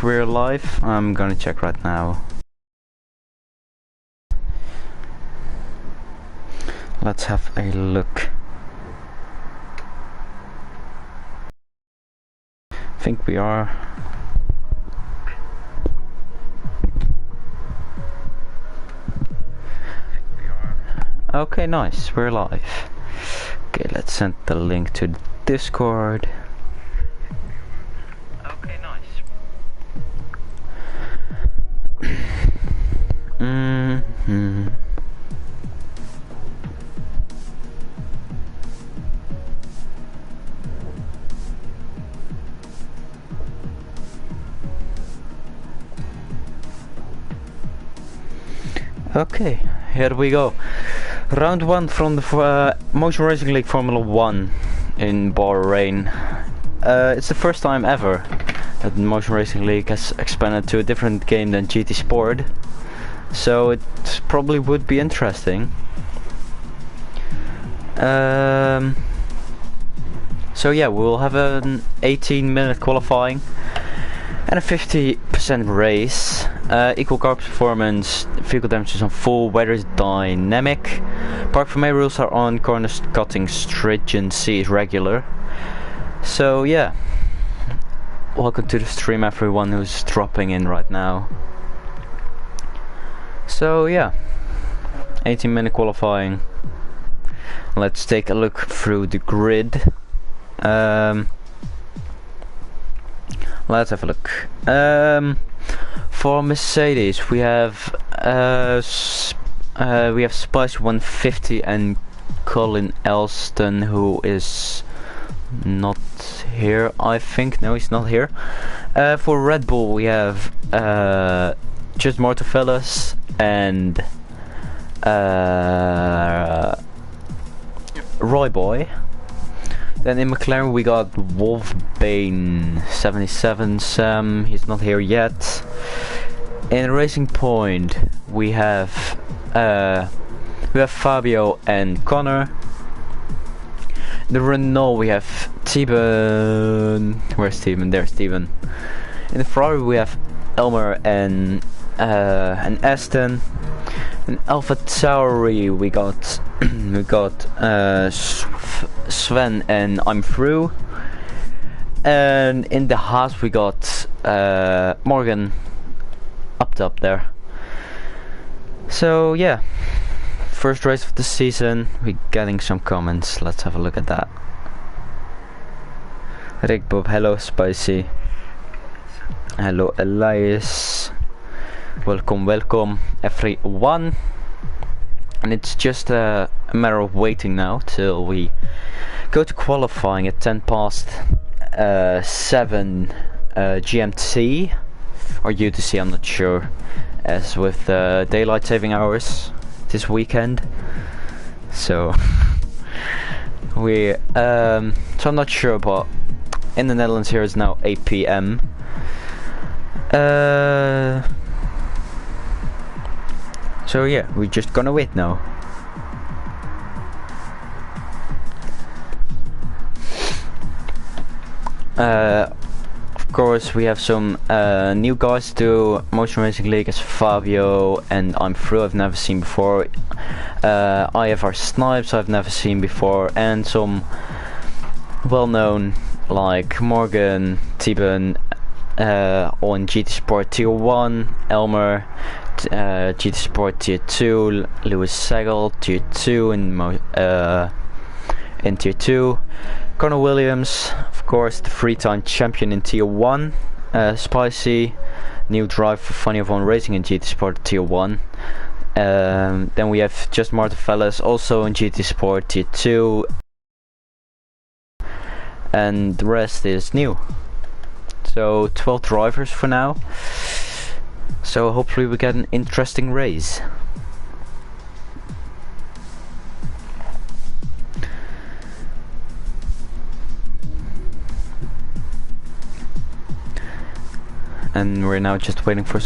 we're live? I'm gonna check right now. Let's have a look. I think we are. Okay, nice, we're live. Okay, let's send the link to the Discord. Okay, nice. Okay, here we go. Round 1 from the Motion Racing League Formula 1 in Bahrain. It's the first time ever that the Motion Racing League has expanded to a different game than GT Sport. So it probably would be interesting. So yeah, we'll have an 18-minute qualifying and a 50% race. Equal car performance, vehicle damage is on full, weather is dynamic, park for May rules are on, corner cutting stringency is regular. So yeah, welcome to the stream everyone who's dropping in right now. So yeah, 18-minute qualifying. Let's take a look through the grid. Let's have a look. For Mercedes, we have Spice 150 and Colin Elston, who is not here. I think no, he's not here. For Red Bull, we have just Mortafellas and Roy Boy. Then in McLaren we got Wolfbane 77 Sam, he's not here yet. In Racing Point we have Fabio and Connor. The Renault we have Steven. Where's Steven? There's Steven. In the Ferrari we have Elmer and Aston. In AlphaTauri we got Sven and I'm through. And in the Haas we got Morgan up top there. So yeah, first race of the season. We're getting some comments. Let's have a look at that. Rick Bob, hello Spicy. Hello Elias. Welcome everyone. And it's just a matter of waiting now till we go to qualifying at 7 GMT or UTC, I'm not sure, as with daylight saving hours this weekend. So so I'm not sure, but in the Netherlands here is now 8 PM. So yeah, we're just gonna wait now. Of course we have some new guys to Motion Racing League as Fabio and I'm through, I've never seen before. IFR Snipes I've never seen before, and some well-known like Morgan, Tiben on GT Sport Tier 1, Elmer, GT Sport Tier 2, Lewis Segal Tier 2 in Tier 2, Connor Williams, of course, the 3-time champion in Tier 1, Spicy, new drive for Funny of One Racing in GT Sport Tier 1. Then we have just Martafellas also in GT Sport Tier 2, and the rest is new. So 12 drivers for now. So hopefully we get an interesting race. And we're now just waiting for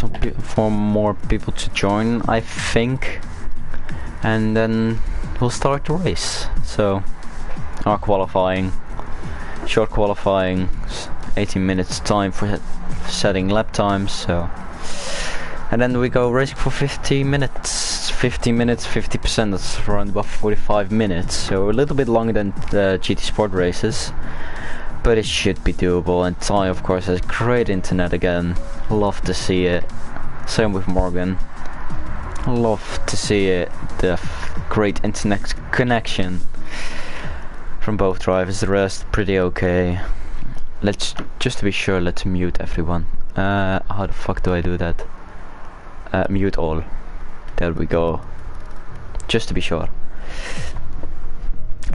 more people to join, I think, and then we'll start the race. So our qualifying, short qualifying, 18 minutes time for setting lap times, so. And then we go racing for 50 minutes. 50 minutes, 50%, that's around about 45 minutes. So a little bit longer than the GT Sport races. But it should be doable. And Ty, of course, has great internet again. Love to see it. Same with Morgan. Love to see it. The great internet connection from both drivers. The rest, pretty okay. Let's, just to be sure, let's mute everyone. How the fuck do I do that? Mute all. There we go. Just to be sure.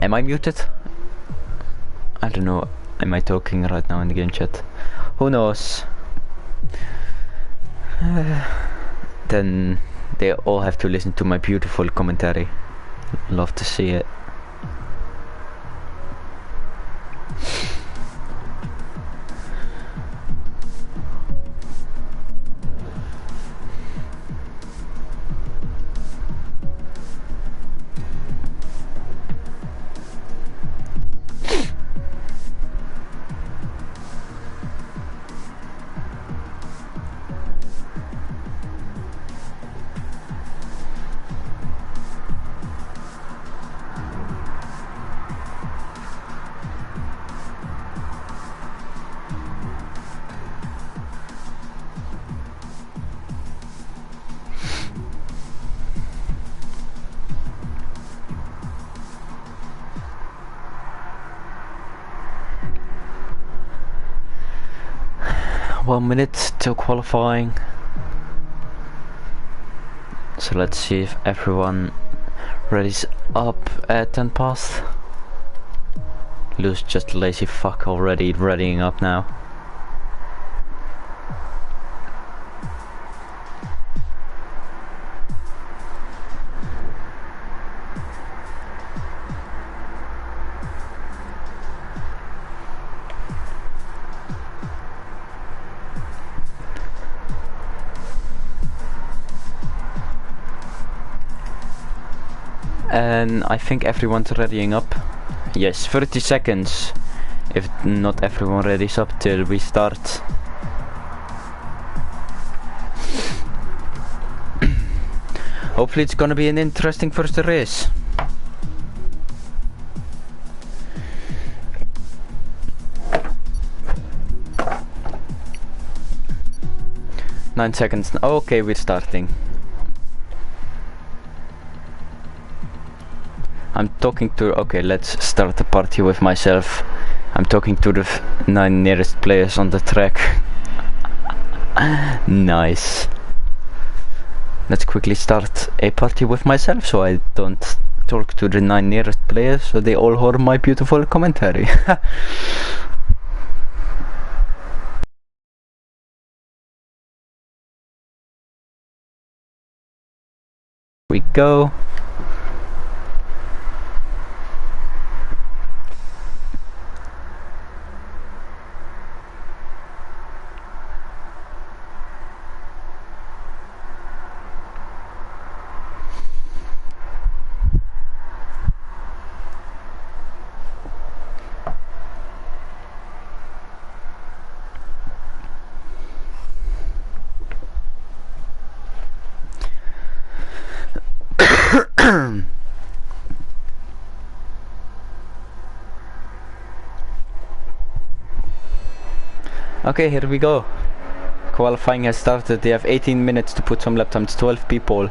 Am I muted? I don't know. Am I talking right now in the game chat? Who knows? Then they all have to listen to my beautiful commentary. Love to see it. One minute till qualifying. So let's see if everyone ready's up at 10 past. Lou's just lazy fuck already readying up now. And I think everyone's readying up. Yes, 30 seconds. If not everyone ready's up till we start. Hopefully it's gonna be an interesting first race. Nine seconds. Okay, we're starting. I'm talking to... Okay, let's start the party with myself. I'm talking to the 9 nearest players on the track. Nice. Let's quickly start a party with myself so I don't talk to the 9 nearest players so they all hear my beautiful commentary. We go. Okay, here we go. Qualifying has started. They have 18 minutes to put some lap times. 12 people.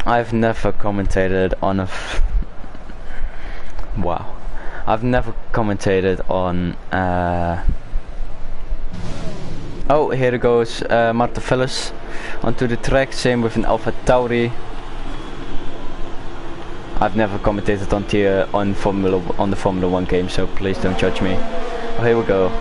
I've never commentated on a... Wow. I've never commentated on... Oh, here goes Marta Vellis onto the track. Same with an Alpha Tauri. I've never commentated on the Formula 1 game, so please don't judge me. Oh, here we go.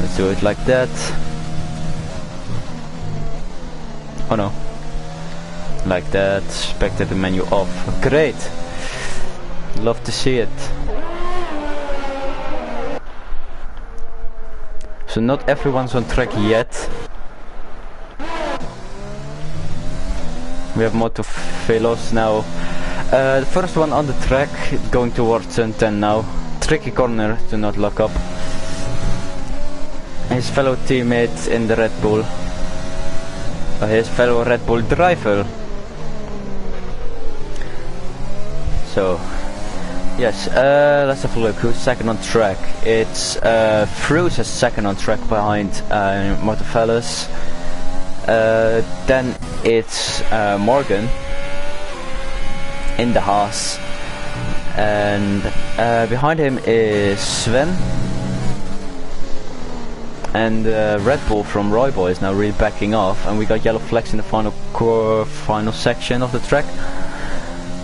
Let's do it like that. Oh no. Like that. Spectator menu off. Great. Love to see it. So not everyone's on track yet. We have Motofelos now. The first one on the track, going towards turn 10 now. Tricky corner to not lock up. His fellow teammate in the Red Bull. His fellow Red Bull driver. So, yes, let's have a look. Who's second on track? It's Prix is second on track behind Motofelos. Then it's Morgan in the Haas, and behind him is Sven, and Red Bull from Royboy is now really backing off, and we got yellow flags in the final section of the track.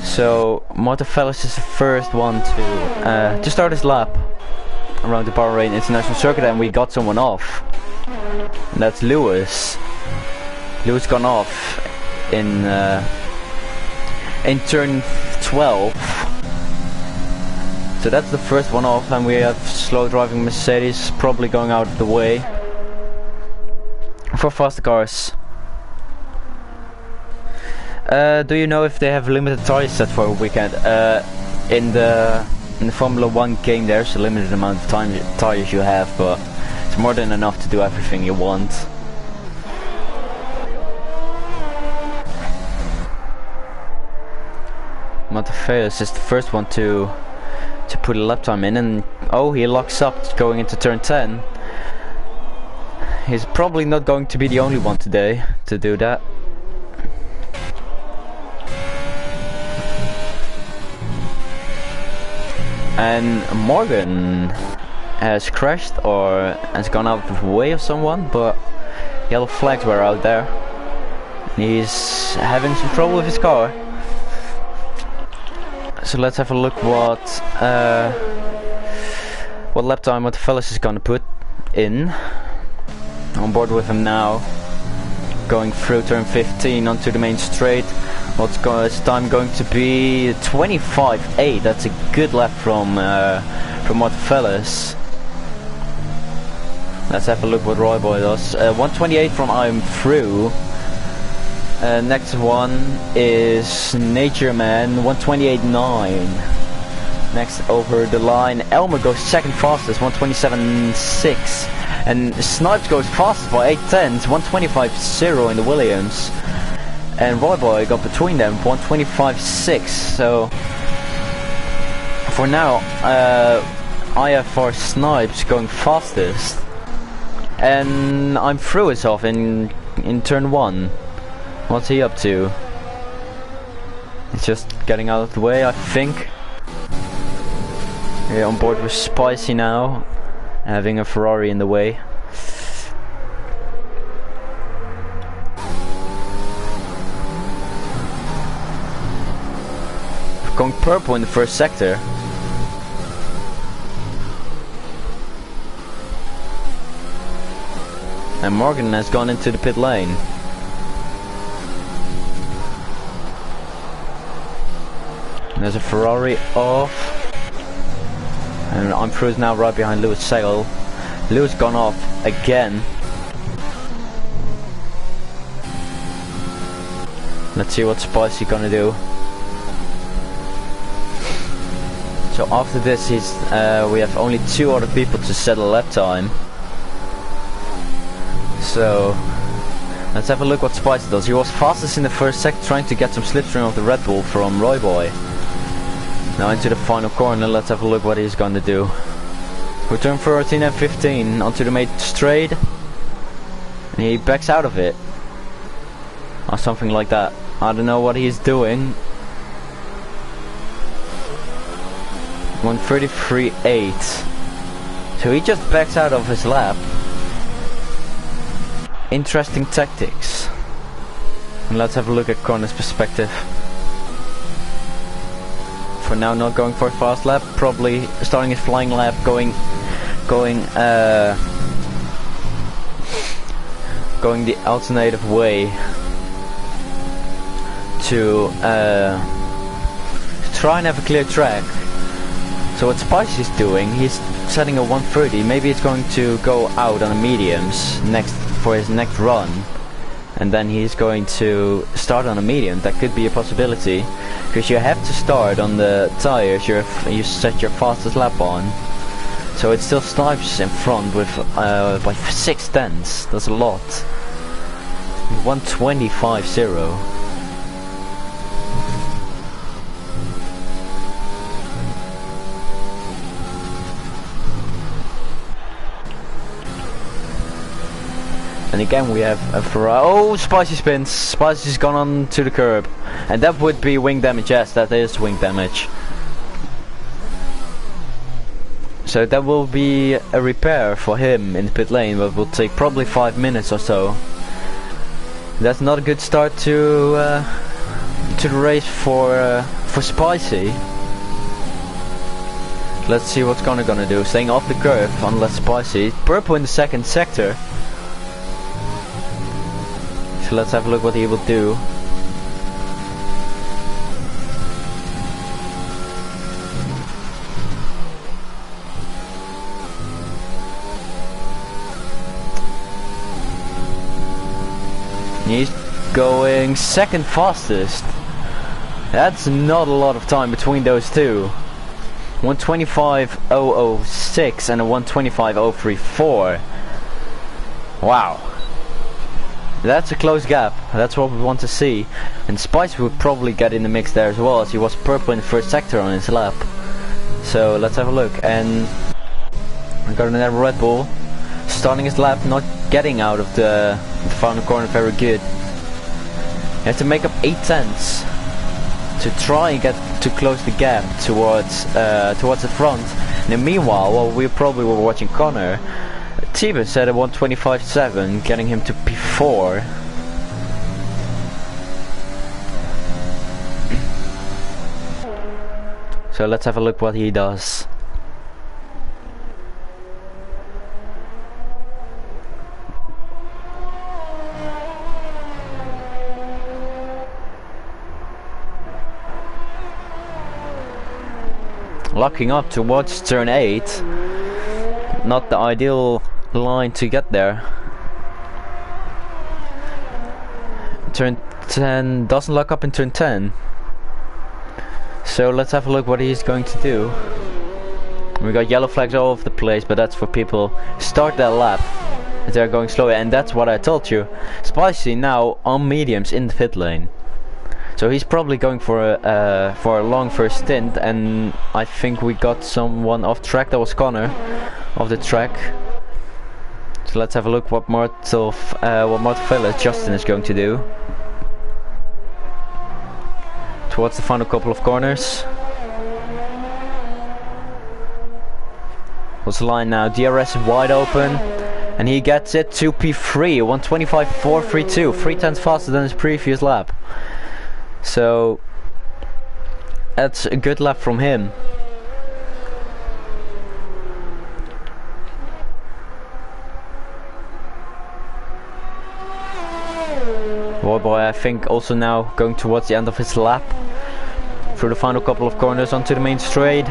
So Motofelos is the first one to start his lap around the Bahrain International Circuit, and we got someone off, and that's Lewis. Lewis gone off in turn 12. So that's the first one off, and we have slow driving Mercedes probably going out of the way for faster cars. Do you know if they have limited tires set for a weekend? In the Formula 1 game there's a limited amount of tires you have, but it's more than enough to do everything you want. Motofelos is the first one to put a lap time in, and oh, he locks up going into turn 10. He's probably not going to be the only one today to do that. And Morgan has crashed or has gone out of the way of someone, but yellow flags were out there. He's having some trouble with his car. So let's have a look what lap time Motofelos is gonna put in. On board with him now, going through turn 15 onto the main straight. What's his time going to be? 25.8. That's a good lap from Motofelos. Let's have a look what Royboy does. 128 from I'm Through. Next one is Nature Man, 128.9. Next over the line, Elmer goes second fastest, 127.6. And Snipes goes fastest by 8 tenths, 125.0 in the Williams. And Royboy got between them, 125.6. So for now, IFR Snipes going fastest. And I'm Through is off in turn 1. What's he up to? He's just getting out of the way, I think. We're on board with Spicy now, having a Ferrari in the way. Going purple in the first sector. And Morgan has gone into the pit lane. There's a Ferrari off, and I'm Through now right behind Lewis Sale. Lewis gone off again. Let's see what Spicy gonna do. So after this, we have only 2 other people to settle lap time. So let's have a look what Spicy does. He was fastest in the first sector, trying to get some slipstream of the Red Bull from Royboy. Now into the final corner, let's have a look what he's going to do. We turn 14 and 15 onto the main straight. And he backs out of it. Or something like that. I don't know what he's doing. 133.8. So he just backs out of his lap. Interesting tactics. And let's have a look at corner's perspective. For now, not going for a fast lap, probably starting his flying lap, going the alternative way to try and have a clear track. So what Spicy's doing, he's setting a 130. Maybe it's going to go out on the mediums for his next run, and then he's going to start on a medium. That could be a possibility, because you have to start on the tires you set your fastest lap on. So it still snipes in front with by 6/10. That's a lot. 125.0. And again we have a Ferrari. Oh, Spicy spins. Spicy's gone on to the curb. And that would be wing damage. Yes, that is wing damage. So that will be a repair for him in the pit lane, but will take probably 5 minutes or so. That's not a good start to the race for Spicy. Let's see what's gonna do. Staying off the curve, unless Spicy. Purple in the second sector. So let's have a look what he will do. He's going second fastest. That's not a lot of time between those two. 125.006 and a 125.034. Wow. That's a close gap. That's what we want to see. And Spice would probably get in the mix there as well, as he was purple in the first sector on his lap. So let's have a look. And we got another Red Bull starting his lap, not getting out of the final corner very good. You have to make up 8/10 to try and get to close the gap towards the front. And meanwhile, while we probably were watching Connor, T-Bus said a 125.7, getting him to P4. So let's have a look what he does. Locking up towards turn 8. Not the ideal line to get there. Turn 10 doesn't lock up in turn 10. So let's have a look what he's going to do. We got yellow flags all over the place, but that's for people start their lap. They're going slower, and that's what I told you. Spicy now on mediums in the pit lane. So he's probably going for a long first stint, and I think we got someone off track. That was Connor off the track. So let's have a look what Mortal Village Justin is going to do towards the final couple of corners. What's the line now? DRS is wide open, and he gets it to P3, 125.432, 3/10 faster than his previous lap. So that's a good lap from him. Boy, I think also now going towards the end of his lap through the final couple of corners onto the main straight.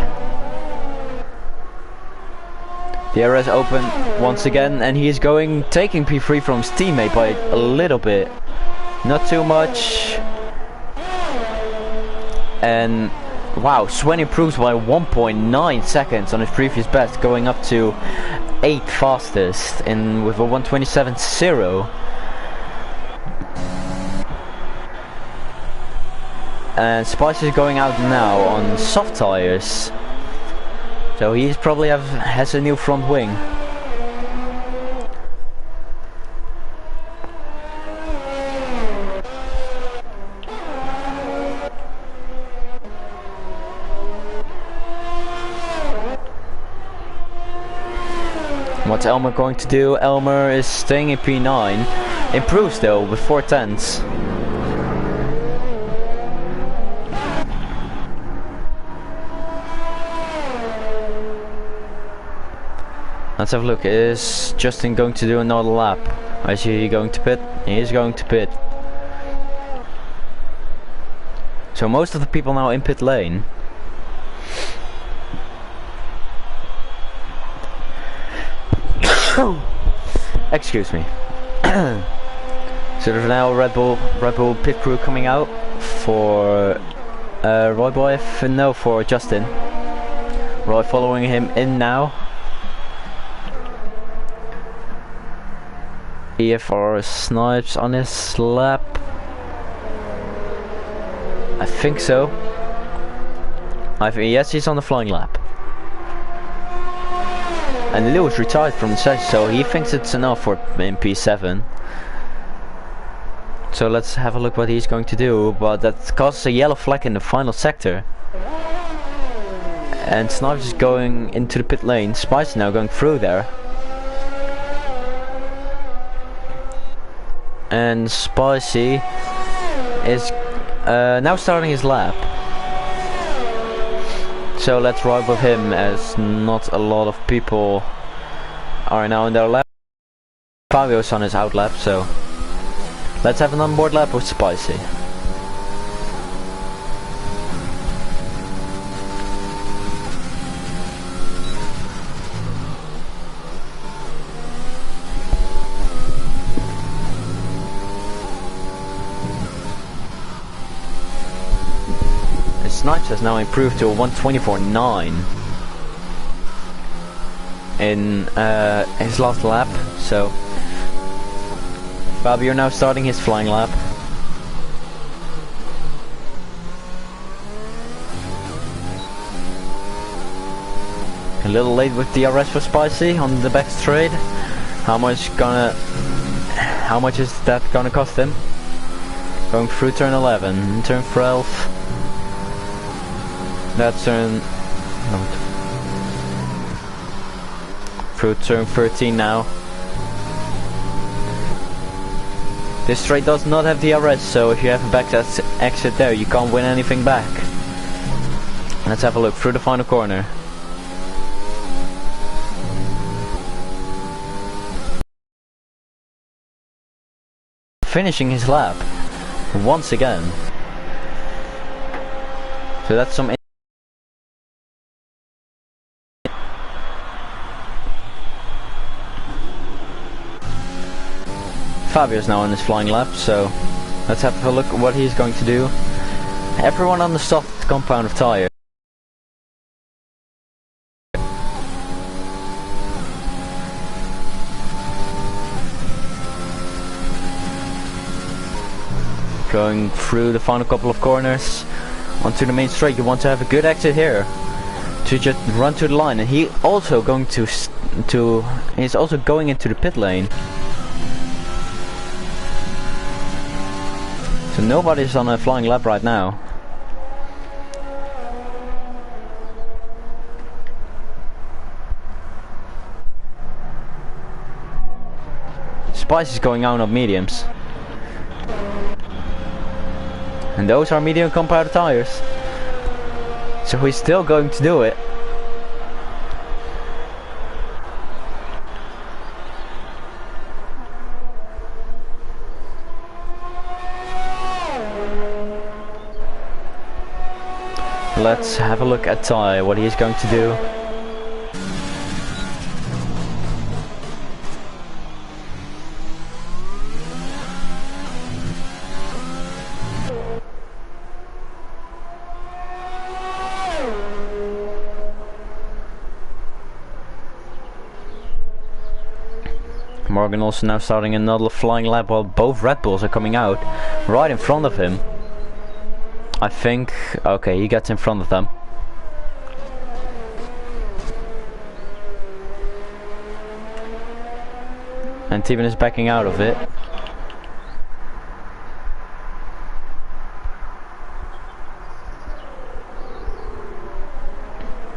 The area is open once again, and he is taking P3 from his teammate by a little bit, not too much. And wow, Swen improves by 1.9 seconds on his previous best, going up to 8th fastest with a 127.0. And Spice is going out now on soft tires, so he's probably has a new front wing. What's Elmer going to do? Elmer is staying in P9, improves though with 4/10. Let's have a look. Is Justin going to do another lap? Is he going to pit? He is going to pit. So most of the people now in pit lane. Excuse me. So there's now a Red Bull pit crew coming out for Roy Boy. No, for Justin. Roy following him in now. EFR Snipes on his lap. I think so. Yes, he's on the flying lap. And Lewis retired from the session, so he thinks it's enough for in P7. So let's have a look what he's going to do, but that causes a yellow flag in the final sector. And Snipes is going into the pit lane. Spice now going through there. And Spicy is now starting his lap. So let's ride with him, as not a lot of people are now in their lap. Fabio's on his out lap, so let's have an onboard lap with Spicy. Snipes has now improved to a 124.9 in his last lap, so Fabio now starting his flying lap. A little late with DRS for Spicy on the back straight. How much is that gonna cost him? Going through turn 11, turn 12. That's turn... No. Through turn 13 now. This straight does not have DRS, so if you have a back exit there, you can't win anything back. Let's have a look through the final corner. Finishing his lap once again. So that's some... Fabio's now on his flying lap, so let's have a look at what he's going to do. Everyone on the soft compound of tire. Going through the final couple of corners onto the main straight. You want to have a good exit here to just run to the line, and he's also going he's also going into the pit lane. So nobody's on a flying lap right now. Spice is going out on mediums. And those are medium compound tires. So he's still going to do it. Let's have a look at Ty, what he's going to do. Morgan also now starting another flying lap while both Red Bulls are coming out right in front of him. I think, okay, he gets in front of them. And Steven is backing out of it.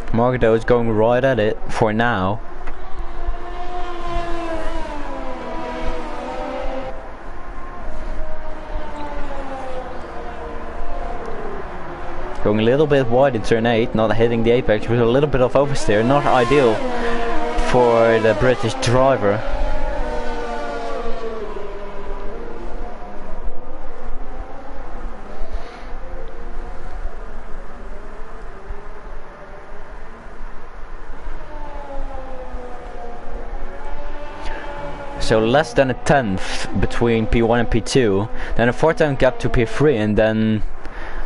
Margado is going right at it for now. Going a little bit wide in turn 8, not hitting the apex with a little bit of oversteer, not ideal for the British driver. so less than a tenth between P1 and P2, then a 4-tenth gap to P3, and then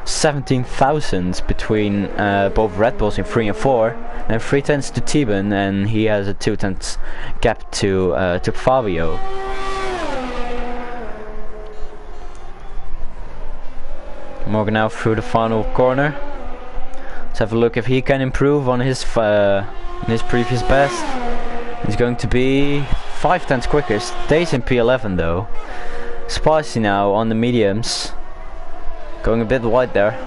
17 thousandths between both Red Bulls in 3 and 4, and 3 tenths to T-Ben, and he has a 2 tenths gap to Fabio. Morgan now through the final corner. Let's have a look if he can improve on his previous best. It's going to be 5 tenths quicker. Stays in P11 though. Spicy now on the mediums. Going a bit wide there.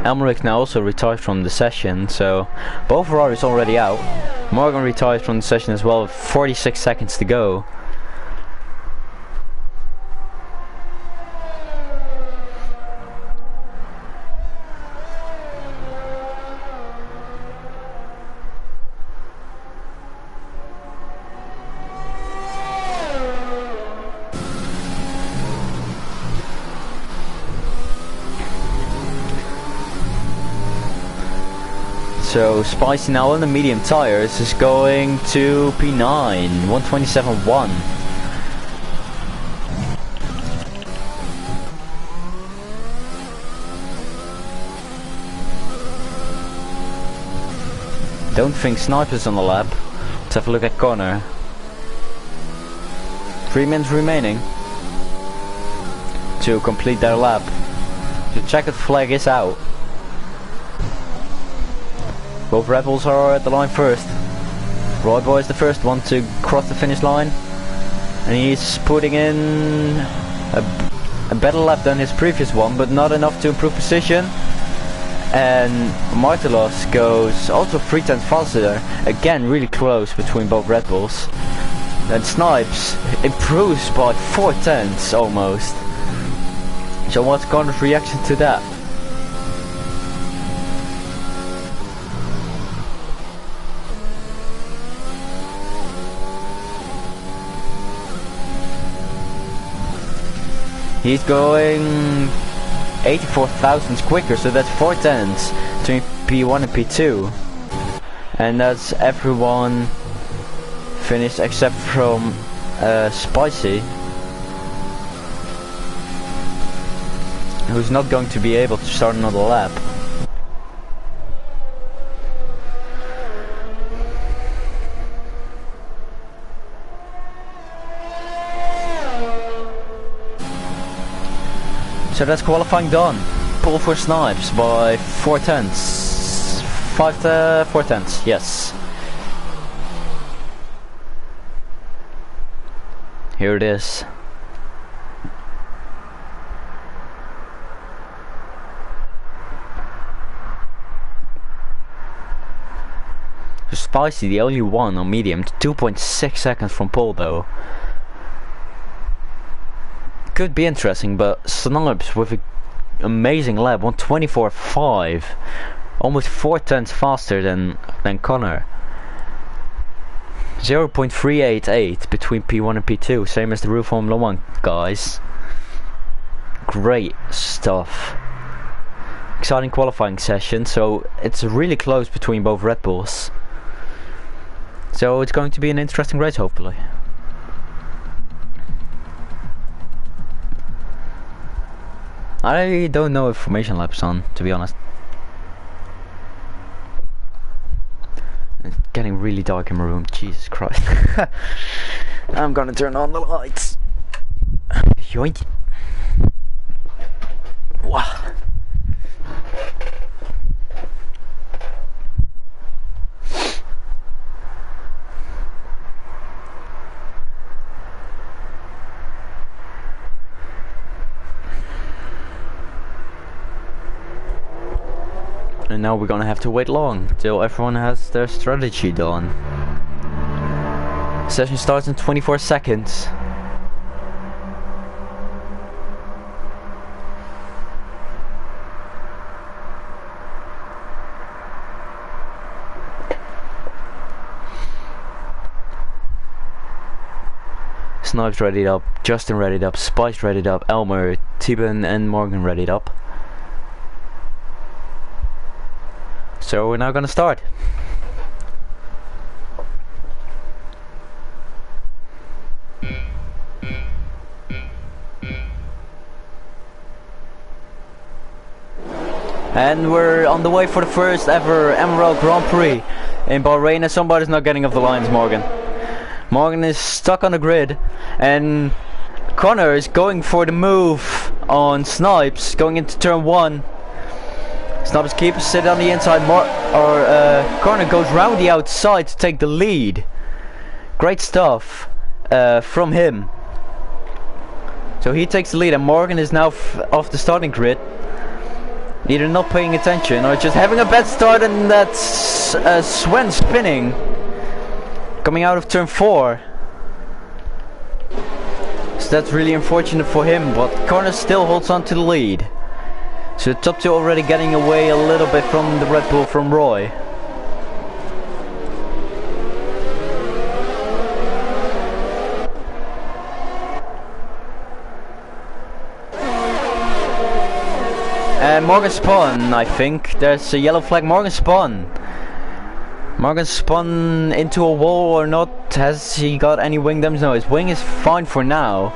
Elmerich now also retired from the session, so both Ferraris already out. Morgan retired from the session as well with 46 seconds to go. So Spicy now on the medium tires is going to P9, 127.1. Don't think Sniper's on the lap. Let's have a look at corner. 3 minutes remaining to complete their lap. The checkered flag is out. Both Red Bulls are at the line first. Roy Boy is the first one to cross the finish line, and he's putting in a better lap than his previous one, but not enough to improve position. And Martelos goes also 3 tenths faster, again really close between both Red Bulls. Then Snipes improves by 4 tenths almost. So what's Connor's reaction to that? He's going 84 thousandths quicker, so that's 4 tenths between P1 and P2. And that's everyone finished except from Spicy, who's not going to be able to start another lap. So that's qualifying done. Pole for Snipes by 4 tenths. 4 tenths, yes. Here it is. Spicy, the only one on medium, 2.6 seconds from pole though. Could be interesting, but Snipes with an amazing lap, 124.5, almost 4 tenths faster than Connor. 0.388 between P1 and P2, same as the real Formula 1 guys. Great stuff. Exciting qualifying session, so it's really close between both Red Bulls. So it's going to be an interesting race, hopefully. I don't know if formation lap's on, to be honest. It's getting really dark in my room, Jesus Christ. I'm gonna turn on the lights. Yoink. Wow. And now we're gonna have to wait long till everyone has their strategy done. Session starts in 24 seconds. Snipes readied up, Justin readied up, Spice readied up, Elmer, T-Ben and Morgan readied up. So we're now gonna start. And we're on the way for the first ever MRL Grand Prix in Bahrain, and somebody's not getting off the lines. Morgan. Morgan is stuck on the grid, and Connor is going for the move on Snipes, going into turn 1. Snipes keeps sit on the inside, Connor goes round the outside to take the lead. Great stuff from him. So he takes the lead, and Morgan is now off the starting grid. Either not paying attention or just having a bad start, and that's Sven spinning. Coming out of turn 4. So that's really unfortunate for him, but Connor still holds on to the lead. So the top 2 already getting away a little bit from the Red Bull from Roy. Morgan spun, I think. There's a yellow flag. Morgan spun. Morgan spun into a wall or not? Has he got any wing damage? No, his wing is fine for now.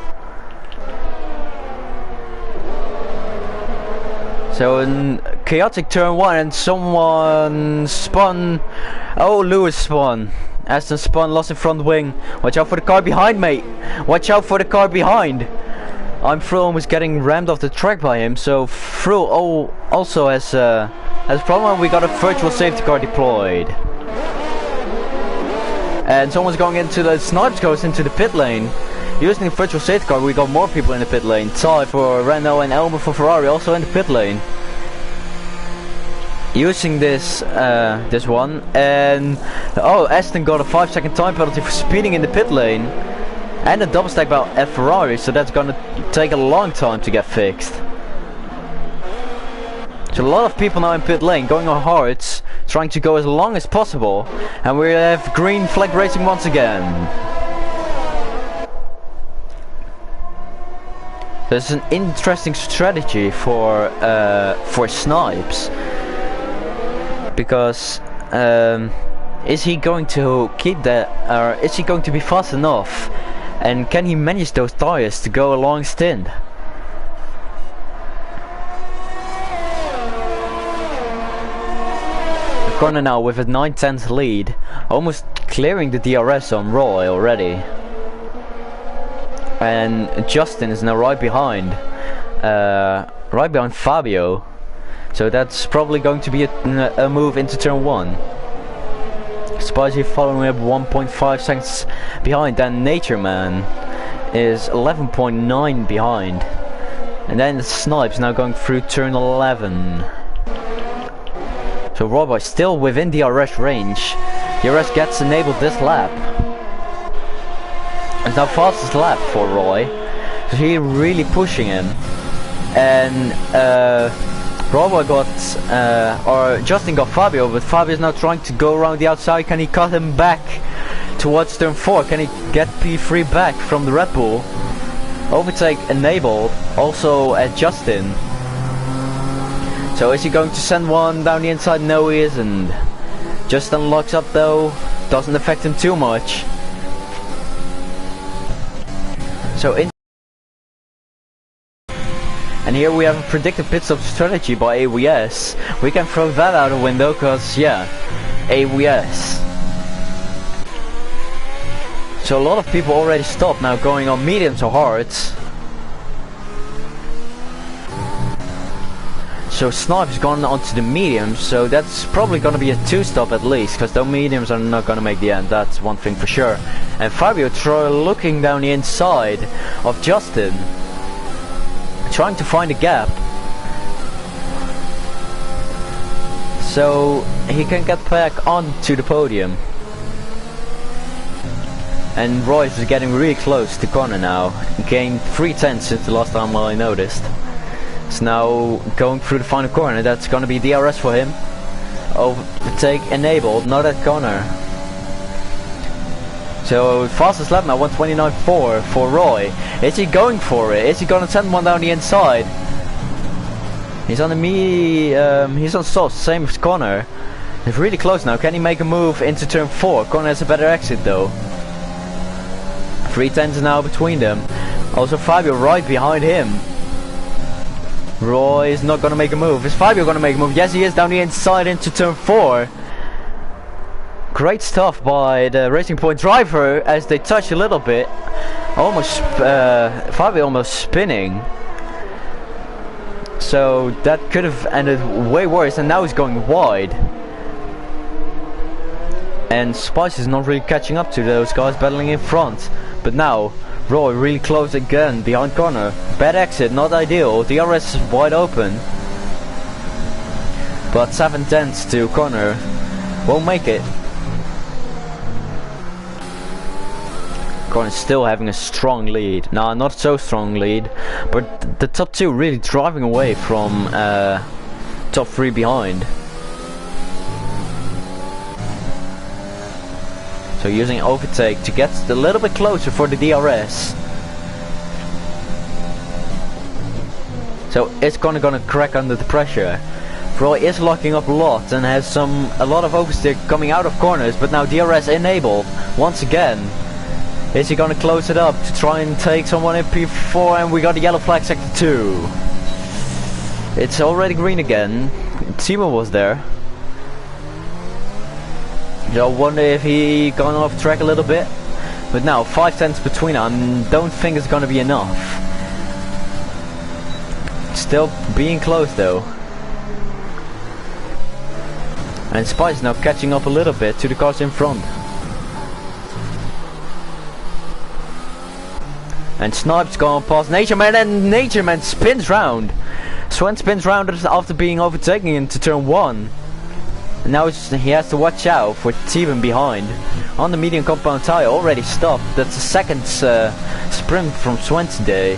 So in chaotic turn 1, and someone spun. Oh, Lewis spun. Aston spun, lost in front wing. Watch out for the car behind, mate. Watch out for the car behind. I'm Fro almost getting rammed off the track by him, so Fro also has a problem. We got a virtual safety car deployed. And someone's going into the Snipes goes into the pit lane. Using the virtual safety car, we got more people in the pit lane. Ty for Renault and Elmer for Ferrari also in the pit lane. Using this this one, and Aston got a 5-second time penalty for speeding in the pit lane. And a double stack belt at Ferrari, so that's gonna take a long time to get fixed. So a lot of people now in pit lane going on hards, trying to go as long as possible, and we have green flag racing once again. This is an interesting strategy for Snipes, because is he going to keep that, or is he going to be fast enough? And can he manage those tires to go a long stint? The corner now with a 9/10 lead, almost clearing the DRS on Roy already. And Justin is now right behind Fabio. So that's probably going to be a move into turn 1. Spicy following up 1.5 seconds behind, and Nature Man is 11.9 behind. And then Snipes now going through turn 11. So Roy still within DRS range. DRS gets enabled this lap. It's now fastest lap for Roy. So he's really pushing him. And Roy got, Justin got Fabio, but Fabio is now trying to go around the outside. Can he cut him back towards turn 4? Can he get P3 back from the Red Bull? Overtake enabled, also at Justin. So is he going to send one down the inside? No, he isn't. Justin locks up though, doesn't affect him too much. So and here we have a predicted pit stop strategy by AWS. We can throw that out the window, cause yeah, AWS. So a lot of people already stopped now, going on mediums or hards. So Snipes gone onto the mediums, so that's probably gonna be a 2-stop at least, cause the mediums are not gonna make the end, that's one thing for sure. And Fabio looking down the inside of Justin, trying to find a gap so he can get back onto the podium. And Royce is getting really close to Connor now. He gained 3/10 since the last time I noticed. It's now going through the final corner. That's gonna be DRS for him. Overtake enabled, not at Connor. So fastest lap now 1:29.4 for Roy. Is he going for it? Is he gonna send one down the inside? He's on the he's on soft, same as Connor. He's really close now. Can he make a move into turn 4? Connor has a better exit though. 3 tenths now between them. Also Fabio right behind him. Roy is not gonna make a move. Is Fabio gonna make a move? Yes, he is, down the inside into turn 4. Great stuff by the Racing Point driver as they touch a little bit. Almost, Fabio almost spinning. So that could have ended way worse, and now he's going wide. And Spice is not really catching up to those guys battling in front. But now, Roy really close again behind Connor. Bad exit, not ideal. The DRS is wide open. But 7 tenths to Connor. Won't make it. Connor's still having a strong lead. Nah, not so strong lead. But the top 2 really driving away from top 3 behind. So using overtake to get a little bit closer for the DRS. So it's gonna crack under the pressure. Roy is locking up a lot and has a lot of oversteer coming out of corners, but now DRS enabled once again. Is he gonna close it up to try and take someone in P4? And we got a yellow flag sector 2. It's already green again. Timo was there. So I wonder if he gone off track a little bit. But now 5 tenths between them. Don't think it's gonna be enough. Still being close though. And Spice now catching up a little bit to the cars in front. And Snipe's gone past Natureman, and Natureman spins round. Swen spins round after being overtaken into turn 1. And now he has to watch out for Steven behind. On the medium compound tire, already stopped. That's the second sprint from Swen today.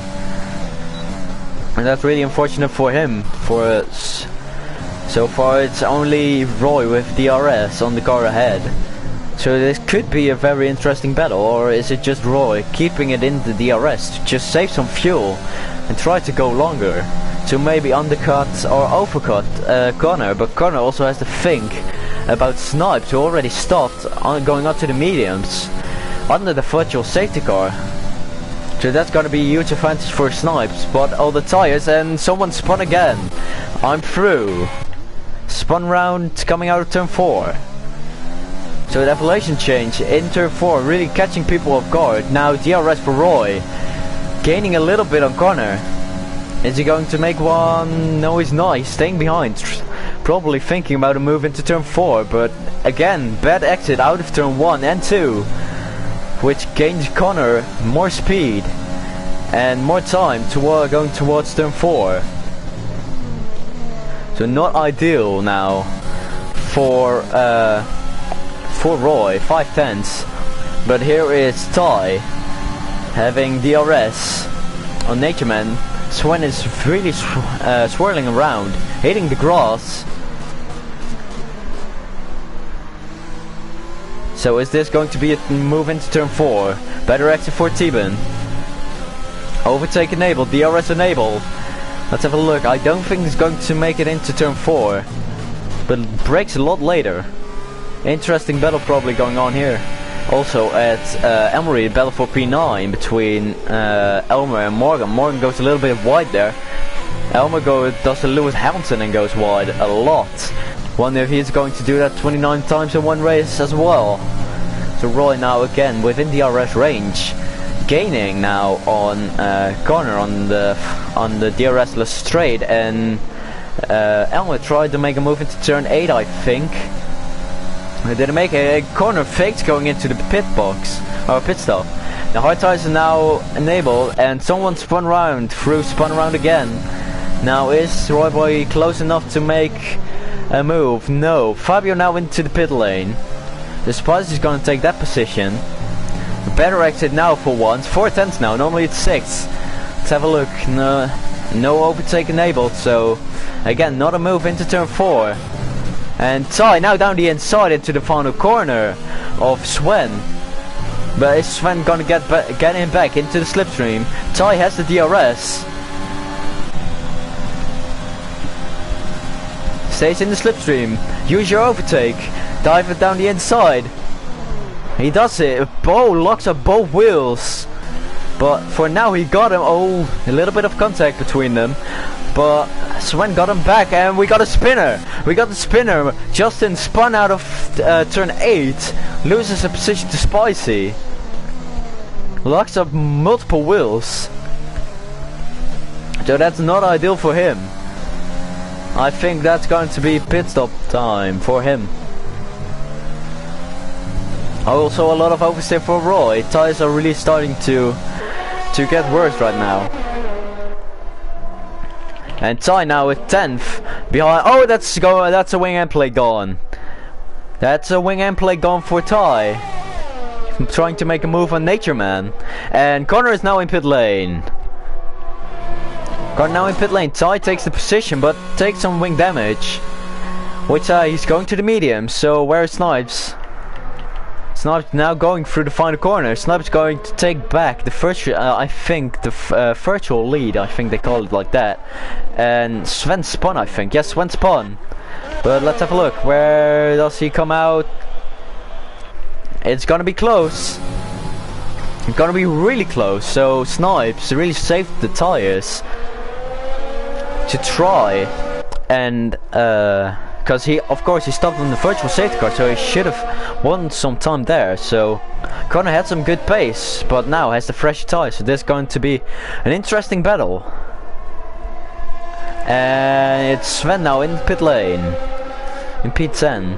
And that's really unfortunate for him. So far it's only Roy with DRS on the car ahead. So this could be a very interesting battle, or is it just Roy keeping it in the DRS to just save some fuel and try to go longer to maybe undercut or overcut Connor? But Connor also has to think about Snipes, who already stopped going up to the mediums under the virtual safety car. So that's gonna be a huge advantage for Snipes. But all the tires, and someone spun again. I'm through. Spun round coming out of turn 4. So the evolution change in turn 4 really catching people off guard. Now DRS for Roy, gaining a little bit on Connor. Is he going to make one? No, he's not. He's staying behind, probably thinking about a move into turn 4. But again, bad exit out of turn 1 and 2, which gains Connor more speed and more time going towards turn 4. So not ideal now for Roy, 5 tenths. But here is Ty having DRS on Natureman. Swen is really swirling around, hitting the grass. So is this going to be a move into turn 4? Better exit for T-Ban. Overtake enabled, DRS enabled. Let's have a look. I don't think he's going to make it into turn 4, but brakes a lot later. Interesting battle probably going on here. Also at Emery, battle for P9 between Elmer and Morgan. Morgan goes a little bit wide there. Elmer does a Lewis Hamilton and goes wide a lot. Wonder if he's going to do that 29 times in one race as well. So Roy now again within the DRS range, gaining now on Connor on the DRS-less straight, and Elmer tried to make a move into turn 8, I think. Did make a corner faked going into the pit box or pit stop. The hard tires are now enabled, and someone spun around again. Now is Roy Boy close enough to make a move? No. Fabio now into the pit lane. The Spice is gonna take that position. Better exit now for once. 4 tenths now. Normally it's 6. Let's have a look. No overtake enabled. So again, not a move into turn 4. And Ty now down the inside into the final corner of Swen. But is Sven gonna get him back into the slipstream? Ty has the DRS. Stays in the slipstream. Use your overtake. Dive it down the inside. He does it. Bo locks up both wheels. But for now he got him. Oh, a little bit of contact between them. But Sven got him back and we got a spinner. We got the spinner. Justin spun out of turn 8. Loses a position to Spicy. Locks up multiple wheels. So that's not ideal for him. I think that's going to be pit stop time for him. Also a lot of oversteer for Roy. Tires are really starting to get worse right now. And Ty now with 10th behind. Oh, that's a wing and play gone. That's a wing and play gone for Ty. Trying to make a move on Nature Man. And Connor is now in pit lane. Connor now in pit lane. Ty takes the position but takes some wing damage. Which he's going to the medium. So where's Snipes? Snipes now going through the final corner. Snipes going to take back the first, I think, the virtual lead. I think they call it like that. And Sven spun, I think. Yes, Sven spun. But let's have a look. Where does he come out? It's gonna be close. It's gonna be really close. So Snipes really saved the tires to try and because he, of course, he stopped on the virtual safety car, so he should have won some time there. So Connor had some good pace, but now has the fresh tires, so this is going to be an interesting battle. And it's Sven now in pit lane, in P10.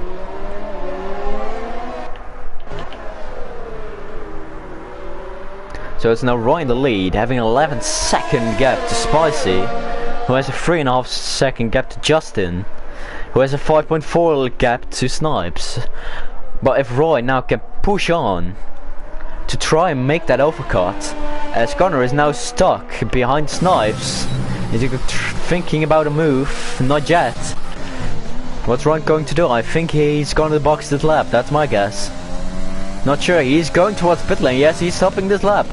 So it's now Roy in the lead, having an 11-second gap to Spicy, who has a 3.5-second gap to Justin, who has a 5.4 gap to Snipes. But if Roy now can push on to try and make that overcut, as Connor is now stuck behind Snipes, is he thinking about a move? Not yet. What's Roy going to do? I think he's going to box this lap, that's my guess. Not sure, he's going towards pit lane. Yes, he's stopping this lap.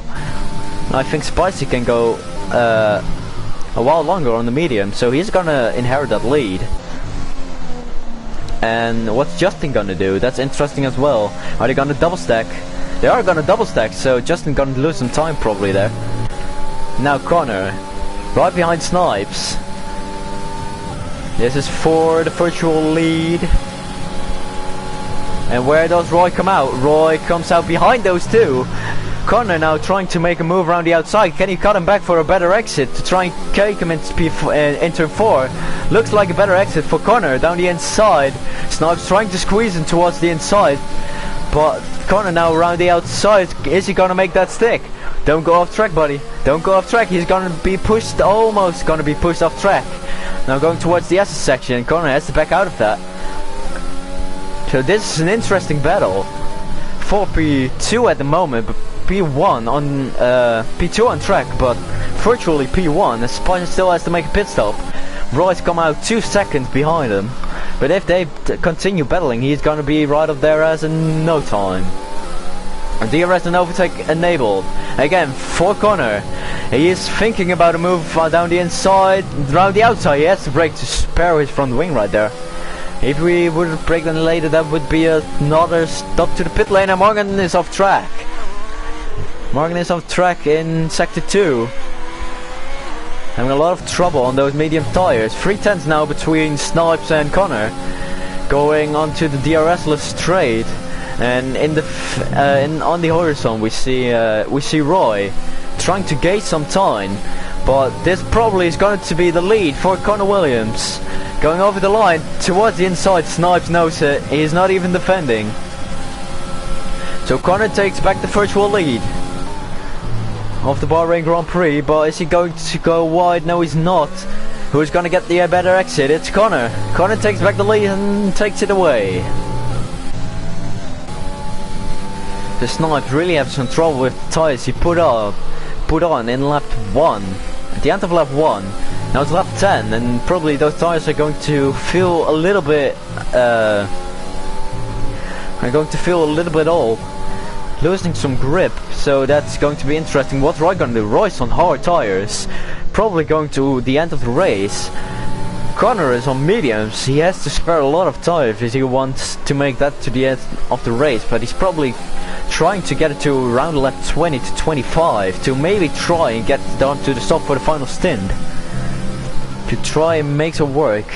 I think Spicy can go a while longer on the medium, so he's gonna inherit that lead. And what's Justin gonna do? That's interesting as well. Are they gonna double stack? They are gonna double stack, so Justin gonna lose some time probably there. Now Connor, right behind Snipes. This is for the virtual lead. And where does Roy come out? Roy comes out behind those two. Connor now trying to make a move around the outside. Can he cut him back for a better exit to try and take him in turn 4? Looks like a better exit for Connor down the inside. Snipes trying to squeeze him towards the inside, but Connor now around the outside. Is he gonna make that stick? Don't go off track, buddy. Don't go off track. He's gonna be pushed, almost gonna be pushed off track. Now going towards the S section. Connor has to back out of that. So this is an interesting battle for P2 at the moment, but P1 on P2 on track, but virtually P1. As Spicer still has to make a pit stop. Roy's come out 2 seconds behind him, but if they continue battling, he's gonna be right up there as in no time. DRS and overtake enabled again for Connor. He is thinking about a move down the inside, around the outside. He has to brake to spare his front wing right there. If we would break them later, that would be another stop to the pit lane, and Morgan is off track. Morgan is off track in sector 2. Having a lot of trouble on those medium tires. 3/10 now between Snipes and Connor. Going onto the DRS-less straight. And in the on the horizon we see Roy trying to gain some time. But this probably is going to be the lead for Connor Williams. Going over the line towards the inside, Snipes knows it. He's not even defending. So Connor takes back the virtual lead of the Bahrain Grand Prix, but is he going to go wide? No, he's not. Who's going to get the better exit? It's Connor. Connor takes back the lead and takes it away. The Snipes really have some trouble with the tires he put on in lap 1. At the end of lap 1. Now it's lap 10, and probably those tires are going to feel a little bit old. losing some grip, so that's going to be interesting. What's Roy gonna do? Roy's on hard tires, probably going to the end of the race. Connor is on mediums. He has to spare a lot of tires if he wants to make that to the end of the race, but he's probably trying to get it to around lap 20 to 25 to maybe try and get down to the stop for the final stint, to try and make it work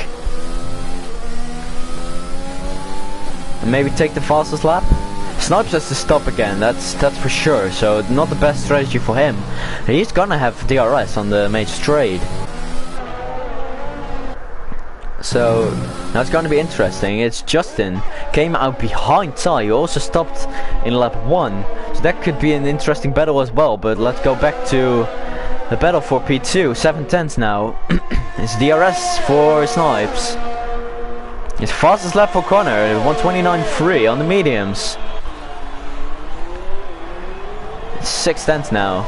and maybe take the fastest lap. Snipes has to stop again, that's for sure, so not the best strategy for him. He's gonna have DRS on the main straight, so that's gonna be interesting. It's Justin came out behind Ty, who also stopped in lap 1, so that could be an interesting battle as well. But let's go back to the battle for P2. 7/10 now. It's DRS for Snipes. It's fastest lap for Connor, 1:29.3 on the mediums. It's 6/10 now.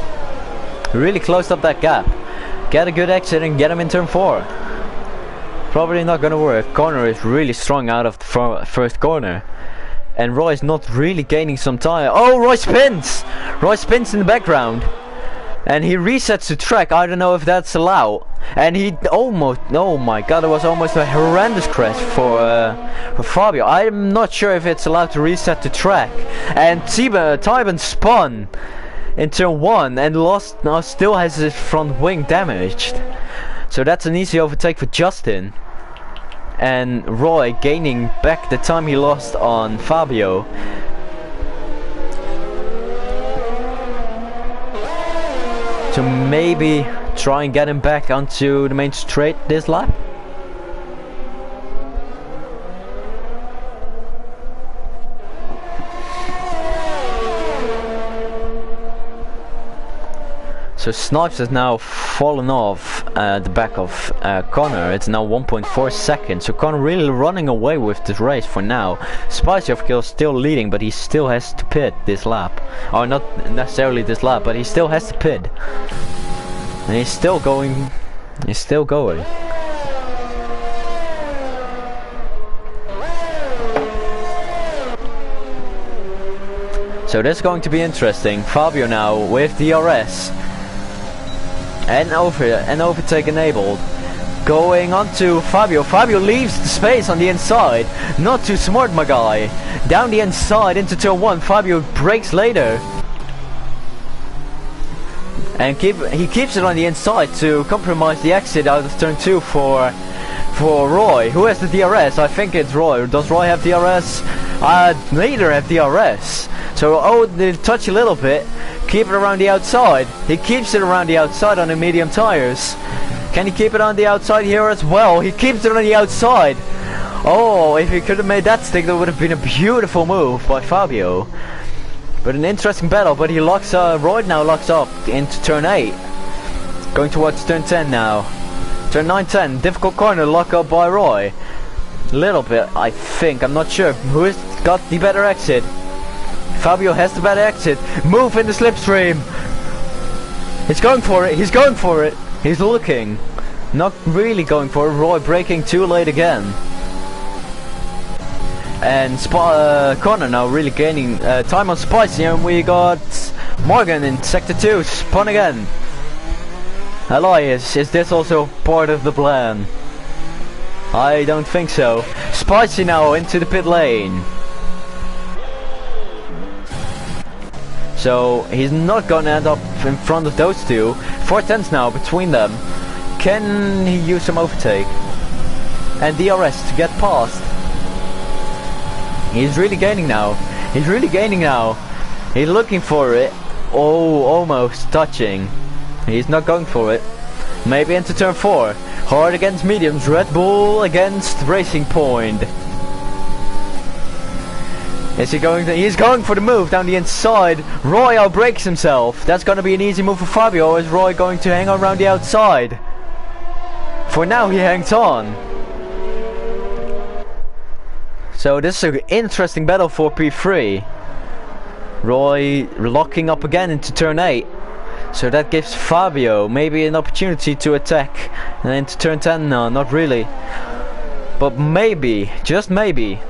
Really closed up that gap. Get a good exit and get him in turn 4. Probably not gonna work. Connor is really strong out of the first corner, and Roy's not really gaining some time. Oh, Roy spins! Roy spins in the background, and he resets the track. I don't know if that's allowed. And he almost, oh my god, it was almost a horrendous crash for Fabio. I'm not sure if it's allowed to reset the track. And Tybon spun in turn 1 and lost, now still has his front wing damaged. So that's an easy overtake for Justin. And Roy gaining back the time he lost on Fabio. To maybe try and get him back onto the main straight this lap. So Snipes has now fallen off the back of Connor. It's now 1.4 seconds. So Connor really running away with this race for now. Spicy of course still leading, but he still has to pit this lap. Or not necessarily this lap, but he still has to pit. And he's still going. He's still going. So this is going to be interesting. Fabio now with DRS. And overtake enabled. Going on to Fabio. Fabio leaves the space on the inside. Not too smart, my guy. Down the inside into turn 1. Fabio brakes later. And he keeps it on the inside to compromise the exit out of turn 2 for Roy. Who has the DRS? I think it's Roy. Does Roy have DRS? Neither have DRS. So they touch a little bit. Keep it around the outside. He keeps it around the outside on the medium tires. Can he keep it on the outside here as well? He keeps it on the outside. Oh, if he could have made that stick, that would have been a beautiful move by Fabio. But an interesting battle. But he locks Roy now locks up into turn 8. Going towards turn 10 now. Turn 9-10. Difficult corner lock up by Roy. A little bit, I think. I'm not sure. Who has got the better exit? Fabio has the better exit. Move in the slipstream. He's going for it. He's going for it. He's looking. Not really going for it. Roy braking too late again. And Connor now really gaining time on Spicy. And we got Morgan in sector 2. Spun again. Elias, is this also part of the plan? I don't think so. Spicy now into the pit lane. So he's not gonna end up in front of those two. 4/10 now between them. Can he use some overtake? And DRS to get past. He's really gaining now. He's really gaining now. He's looking for it. Oh, almost touching. He's not going for it. Maybe into turn 4. Hard against mediums. Red Bull against Racing Point. Is he going to? He's going for the move down the inside. Roy outbrakes himself. That's going to be an easy move for Fabio. Is Roy going to hang around the outside? For now, he hangs on. So this is an interesting battle for P3. Roy locking up again into turn 8. So that gives Fabio maybe an opportunity to attack. And into turn 10, no, not really. But maybe, just maybe,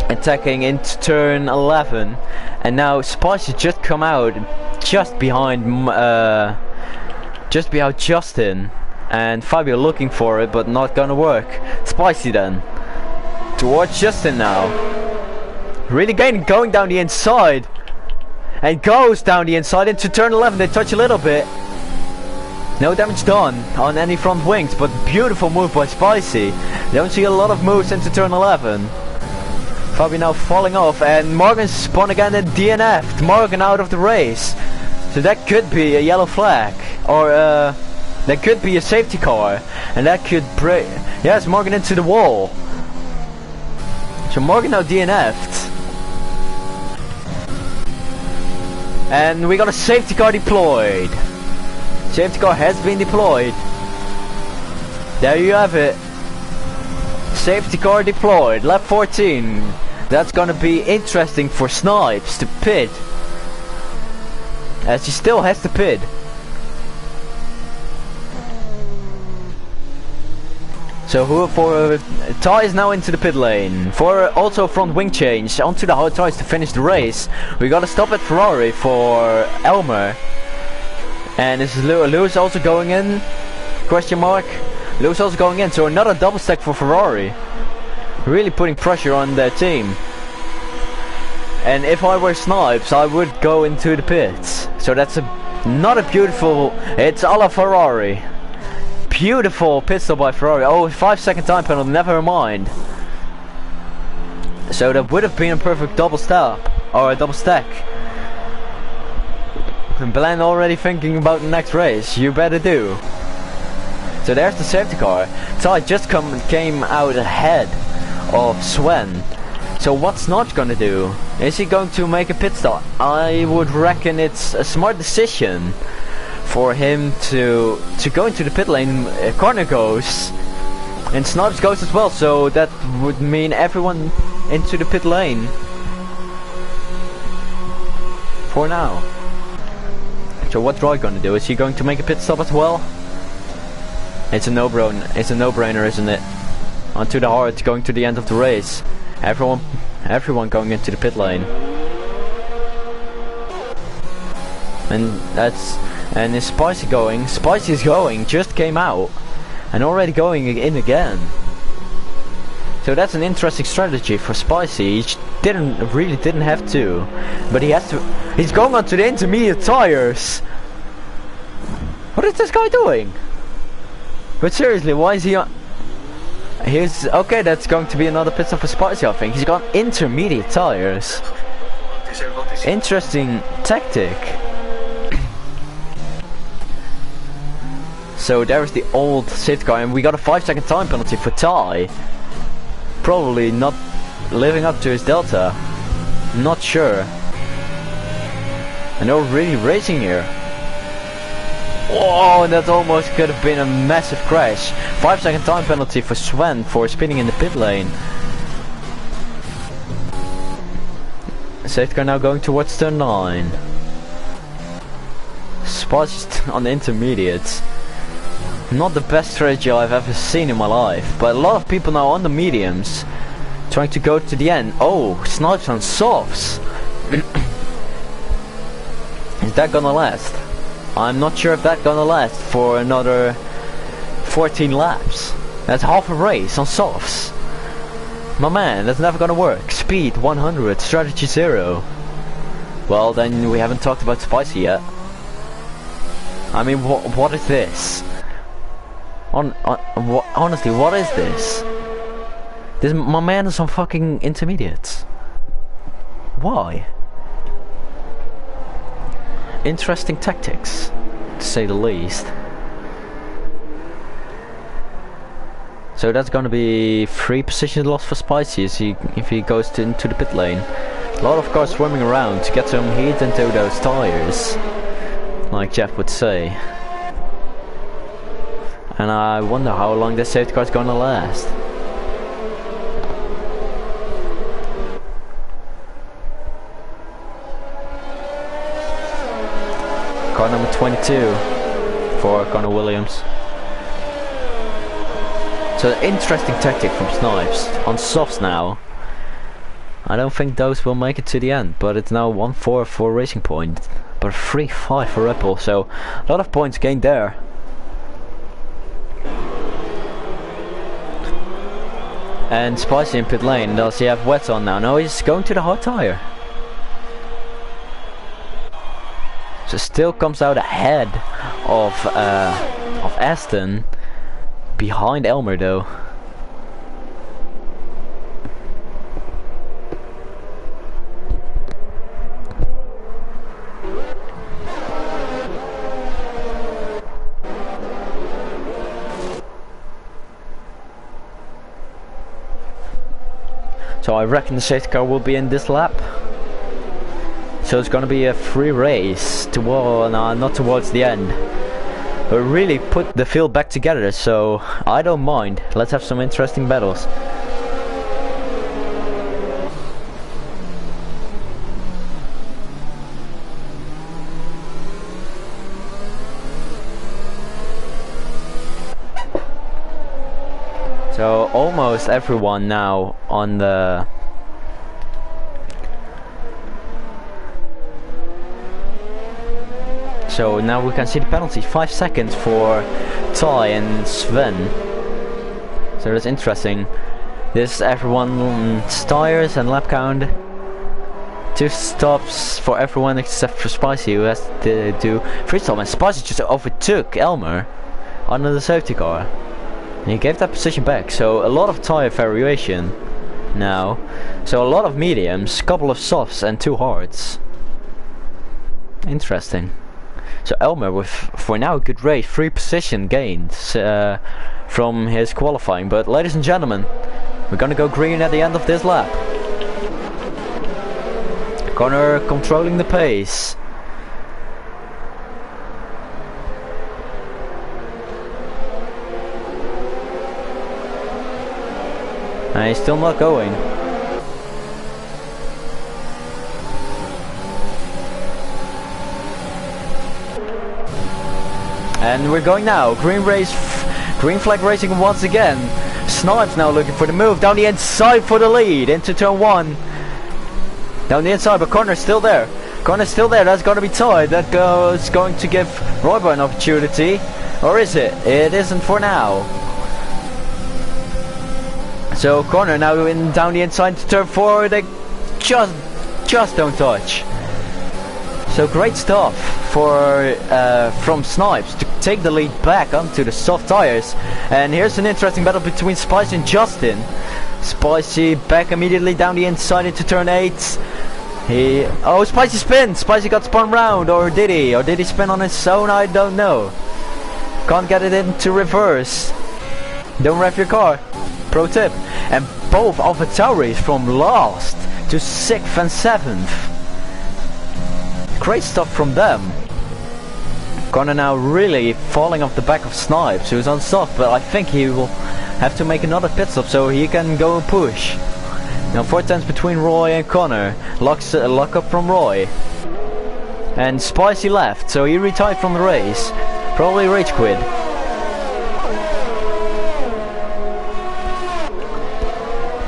attacking into turn 11 And now Spicy just come out just behind Justin, and Fabio looking for it, but not gonna work. Spicy then towards Justin now, really going down the inside, and goes down the inside into turn 11. They touch a little bit, no damage done on any front wings, but beautiful move by Spicy. Don't see a lot of moves into turn 11. Fabio now falling off, and Morgan spun again and DNF'd. Morgan out of the race. So that could be a yellow flag, or that could be a safety car, and that could break. Yes, Morgan into the wall. So Morgan now DNF'd. And we got a safety car deployed. Safety car has been deployed. There you have it. Safety car deployed. Lap 14. That's gonna be interesting for Snipes to pit, as he still has to pit. So who for Ty is now into the pit lane for also front wing change onto the hard tires to finish the race. We gotta stop at Ferrari for Elmer, and is Lewis also going in? Question mark. Lewis also going in, so another double stack for Ferrari. Really putting pressure on their team. And if I were Snipes, I would go into the pits. So that's not a beautiful, it's a la Ferrari. Beautiful pit stop by Ferrari. Oh, 5-second time penalty, never mind. So that would have been a perfect double stop, or a double stack. And Belen already thinking about the next race. You better do. So there's the safety car. Ty just came out ahead of Sven. So what's not gonna do? Is he going to make a pit stop? I would reckon it's a smart decision for him to go into the pit lane. Corner goes, and Snipes goes as well. So that would mean everyone into the pit lane for now. So what's Roy gonna do? Is he going to make a pit stop as well? It's a no-brainer. It's a no-brainer, isn't it? Onto the hard, going to the end of the race. Everyone going into the pit lane. And is Spicy going? Spicy is going. Just came out, and already going in again. So that's an interesting strategy for Spicy. He really didn't have to, but he has to. He's going onto the intermediate tires. What is this guy doing? But seriously, why is he on? Here's okay. That's going to be another pit stop for Spicy, I think. He's got intermediate tires. Interesting tactic. So there's the old safety car, and we got a 5-second time penalty for Ty. Probably not living up to his delta. Not sure. And they're really racing here. Oh, that almost could have been a massive crash. 5-second time penalty for Sven for spinning in the pit lane. Safety car now going towards turn 9. Spicy on the intermediates. Not the best strategy I've ever seen in my life, but a lot of people now on the mediums trying to go to the end. Oh, Snipes on softs. Is that gonna last? I'm not sure if that's gonna last for another 14 laps. That's half a race on softs. My man, that's never gonna work. Speed 100, strategy 0. Well, then we haven't talked about Spicy yet. I mean, what is this? Honestly, what is this? My man is on fucking intermediates. Why? Interesting tactics, to say the least. So that's gonna be 3 positions lost for Spicy if he goes into the pit lane. A lot of cars swimming around to get some heat into those tires, like Jeff would say. And I wonder how long this safety car is gonna last. Car number 22 for Connor Williams. So interesting tactic from Snipes on softs now. I don't think those will make it to the end, but it's now 1-4 for Racing Point, but 3-5 for Red Bull, so a lot of points gained there. And Spicy in pit lane. Does he have wets on now? No, he's going to the hot tire. So still comes out ahead of Aston, behind Elmer though. So I reckon the safety car will be in this lap. So it's gonna be a free race toward, not towards the end, but really put the field back together. So I don't mind. Let's have some interesting battles. So almost everyone now on the so now we can see the penalty, 5 seconds for Ty and Sven. So that's interesting. This everyone's tires and lap count. 2 stops for everyone except for Spicy, who has to do 3 stops, and Spicy just overtook Elmer under the safety car. And he gave that position back, so a lot of tire variation now. So a lot of mediums, couple of softs and 2 hards. Interesting. So Elmer with, for now, a good race, 3 position gains from his qualifying. But ladies and gentlemen, we're gonna go green at the end of this lap. Connor controlling the pace. And he's still not going. And we're going now. Green flag racing once again. Snipes now looking for the move down the inside for the lead into turn 1. Down the inside, but Connor's still there. Connor's still there. That's going to be tied. That goes going to give Royber an opportunity, or is it? It isn't for now. So Connor now in down the inside to turn 4, they just don't touch. So great stuff for from Snipes to take the lead back onto the soft tires. And here's an interesting battle between Spicy and Justin. Spicy back immediately down the inside into turn 8. Spicy spin! Spicy got spun round, or did he? Or did he spin on his own? I don't know. Can't get it into reverse. Don't rev your car. Pro tip. And both AlphaTauris from last to 6th and 7th. Great stuff from them. Connor now really falling off the back of Snipes, who's on soft, but I think he will have to make another pit stop so he can go and push. Now 4 tenths between Roy and Connor. Lock up from Roy. And Spicy left, so he retired from the race. Probably rage quit.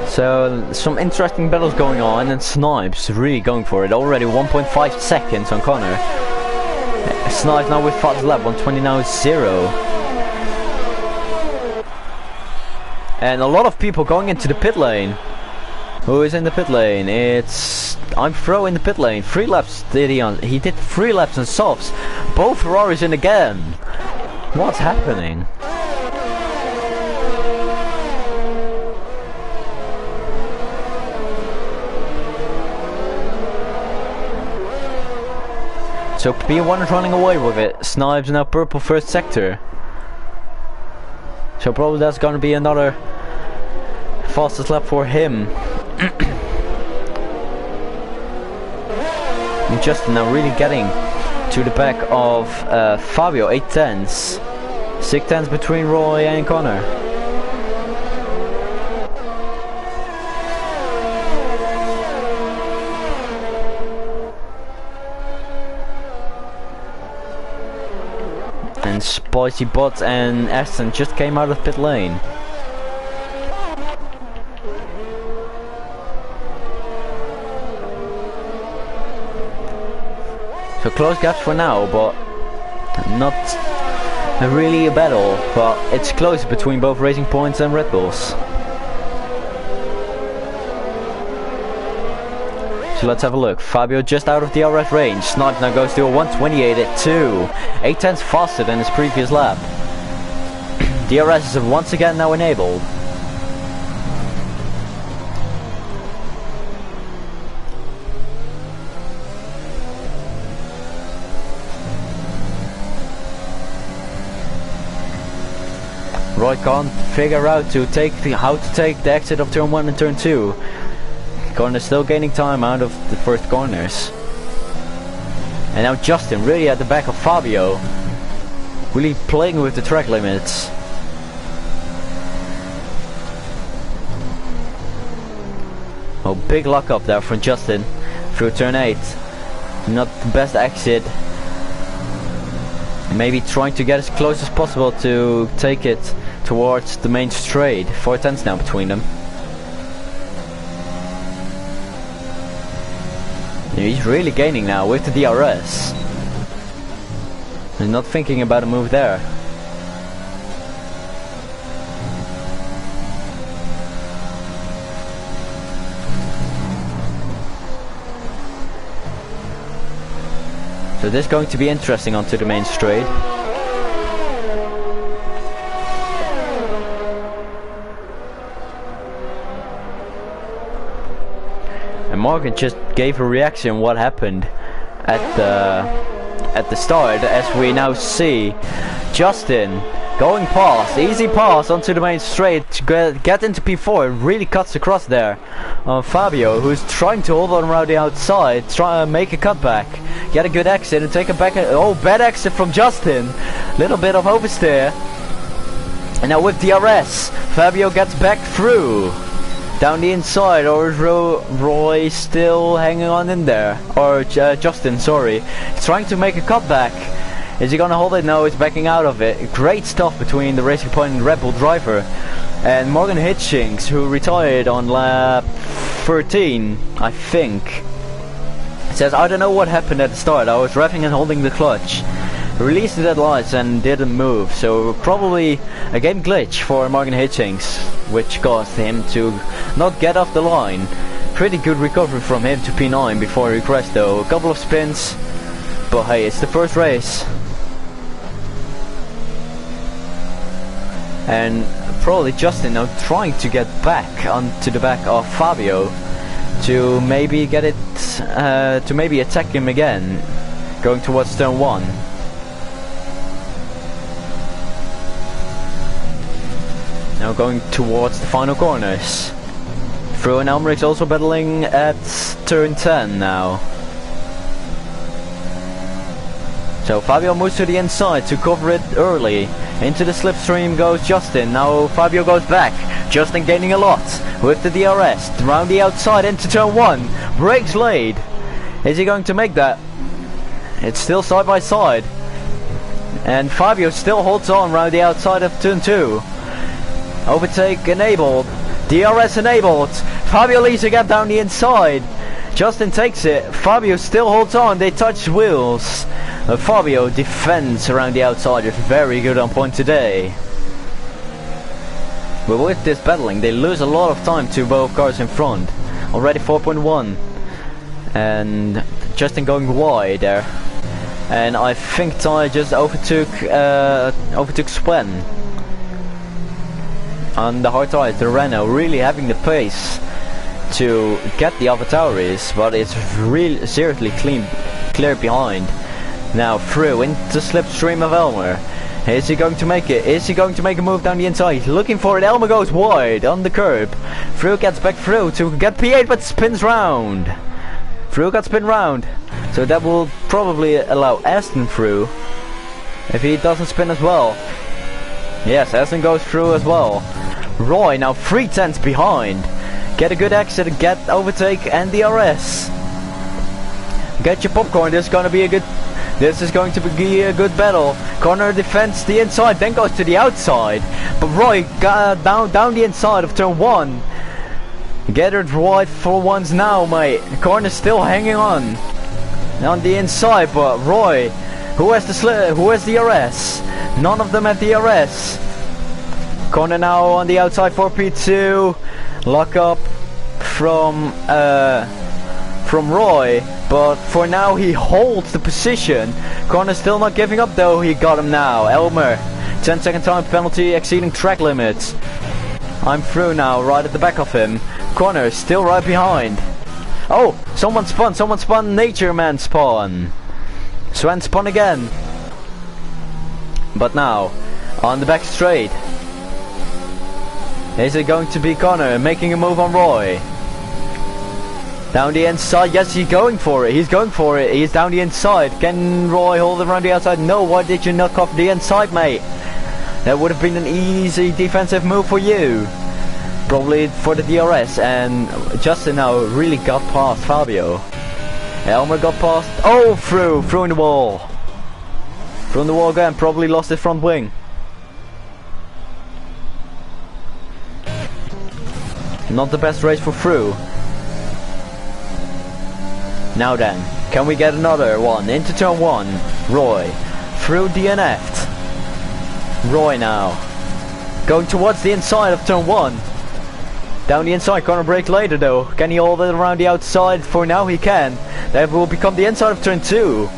So some interesting battles going on, and Snipes really going for it. Already 1.5 seconds on Connor. Snipes now with fast lap, 129.0. And a lot of people going into the pit lane. Who is in the pit lane? It's I'm Fro in the pit lane. 3 laps did he on? He did 3 laps on softs. Both Ferraris in again. What's happening? So P1 is running away with it. Snipes now purple first sector. So probably that's gonna be another fastest lap for him. And Justin now really getting to the back of Fabio, 8 tenths. 6 tenths between Roy and Connor. And Spicy Bot and Aston just came out of pit lane. close gaps for now, but not really a battle. But it's close between both Racing Points and Red Bulls. So let's have a look. Fabio just out of the DRS range. Snipe now goes to a 128 at 2. 8 tenths faster than his previous lap. DRS is once again now enabled. Roy can't figure out how to take the exit of turn 1 and turn 2. Corner still gaining time out of the first corners. And now Justin really at the back of Fabio. Really playing with the track limits. Oh, big lock up there from Justin through turn 8. Not the best exit. Maybe trying to get as close as possible to take it towards the main straight. 4 tenths now between them. He's really gaining now with the DRS. He's not thinking about a move there. So this is going to be interesting onto the main straight. And Morgan just gave a reaction what happened at the start, as we now see Justin going past, easy pass onto the main straight to get into P4. Really cuts across there on Fabio, who's trying to hold on around the outside, try to make a cutback, get a good exit and take it back. Oh, bad exit from Justin, little bit of oversteer. And now with DRS, Fabio gets back through down the inside, or is Roy still hanging on in there? Or Justin, sorry. He's trying to make a cutback. Is he gonna hold it? No, he's backing out of it. Great stuff between the Racing Point and Red Bull driver. And Morgan Hitchings, who retired on lap 13, I think, says, I don't know what happened at the start. I was revving and holding the clutch. Released the dead lights and didn't move. So probably a game glitch for Morgan Hitchings, which caused him to not get off the line. Pretty good recovery from him to P9 before he crashed though. A couple of spins, but hey, it's the first race. And probably Justin now trying to get back onto the back of Fabio to maybe get it, to maybe attack him again, going towards turn 1. Now going towards the final corners. Fru and Elmeric's also battling at turn 10 now. So Fabio moves to the inside to cover it early. Into the slipstream goes Justin. Now Fabio goes back. Justin gaining a lot with the DRS. Round the outside into turn 1. Brakes laid. Is he going to make that? It's still side by side. And Fabio still holds on round the outside of turn 2. Overtake enabled. DRS enabled. Fabio leads again down the inside. Justin takes it. Fabio still holds on. They touch wheels. Fabio defends around the outside. Is very good on point today. But with this battling, they lose a lot of time to both cars in front. Already 4.1. And Justin going wide there. And I think Ty just overtook Sven. On the hard tires, the Renault really having the pace to get the AlphaTauris, but it's really seriously clear behind. Now through into slipstream of Elmer. Is he going to make it? Is he going to make a move down the inside? He's looking for it. Elmer goes wide on the curb. Through gets back through to get P8, but spins round. Through got spin round, so that will probably allow Aston through if he doesn't spin as well. Yes, Aston goes through as well. Roy now 3 tenths behind. Get a good exit, get overtake and DRS. Get your popcorn. This is going to be a good battle. Corner defends the inside, then goes to the outside. But Roy got down the inside of turn 1. Get it right for once now, mate. The corner still hanging on. on the inside, but Roy, who has the DRS? None of them have DRS. Corner now on the outside for P2. Lock up from Roy, but for now he holds the position. Corner still not giving up though. He got him now. Elmer, 10-second time penalty exceeding track limits. I'm through now, right at the back of him. Corner still right behind. Oh, someone spun. Nature Man spun. Sven spun again. But now, on the back straight. Is it going to be Connor making a move on Roy? Down the inside, yes, he's going for it. He's down the inside. Can Roy hold it around the outside? No, why did you knock off the inside, mate? That would have been an easy defensive move for you. Probably for the DRS, and Justin now really got past Fabio. Elmer got past. Oh, through in the wall. Through in the wall again, probably lost his front wing. Not the best race for through. Now then, can we get another one into turn 1? Roy, through DNF'd. Roy now, going towards the inside of turn 1. Down the inside, corner break later though. Can he hold it around the outside? For now he can. That will become the inside of turn 2.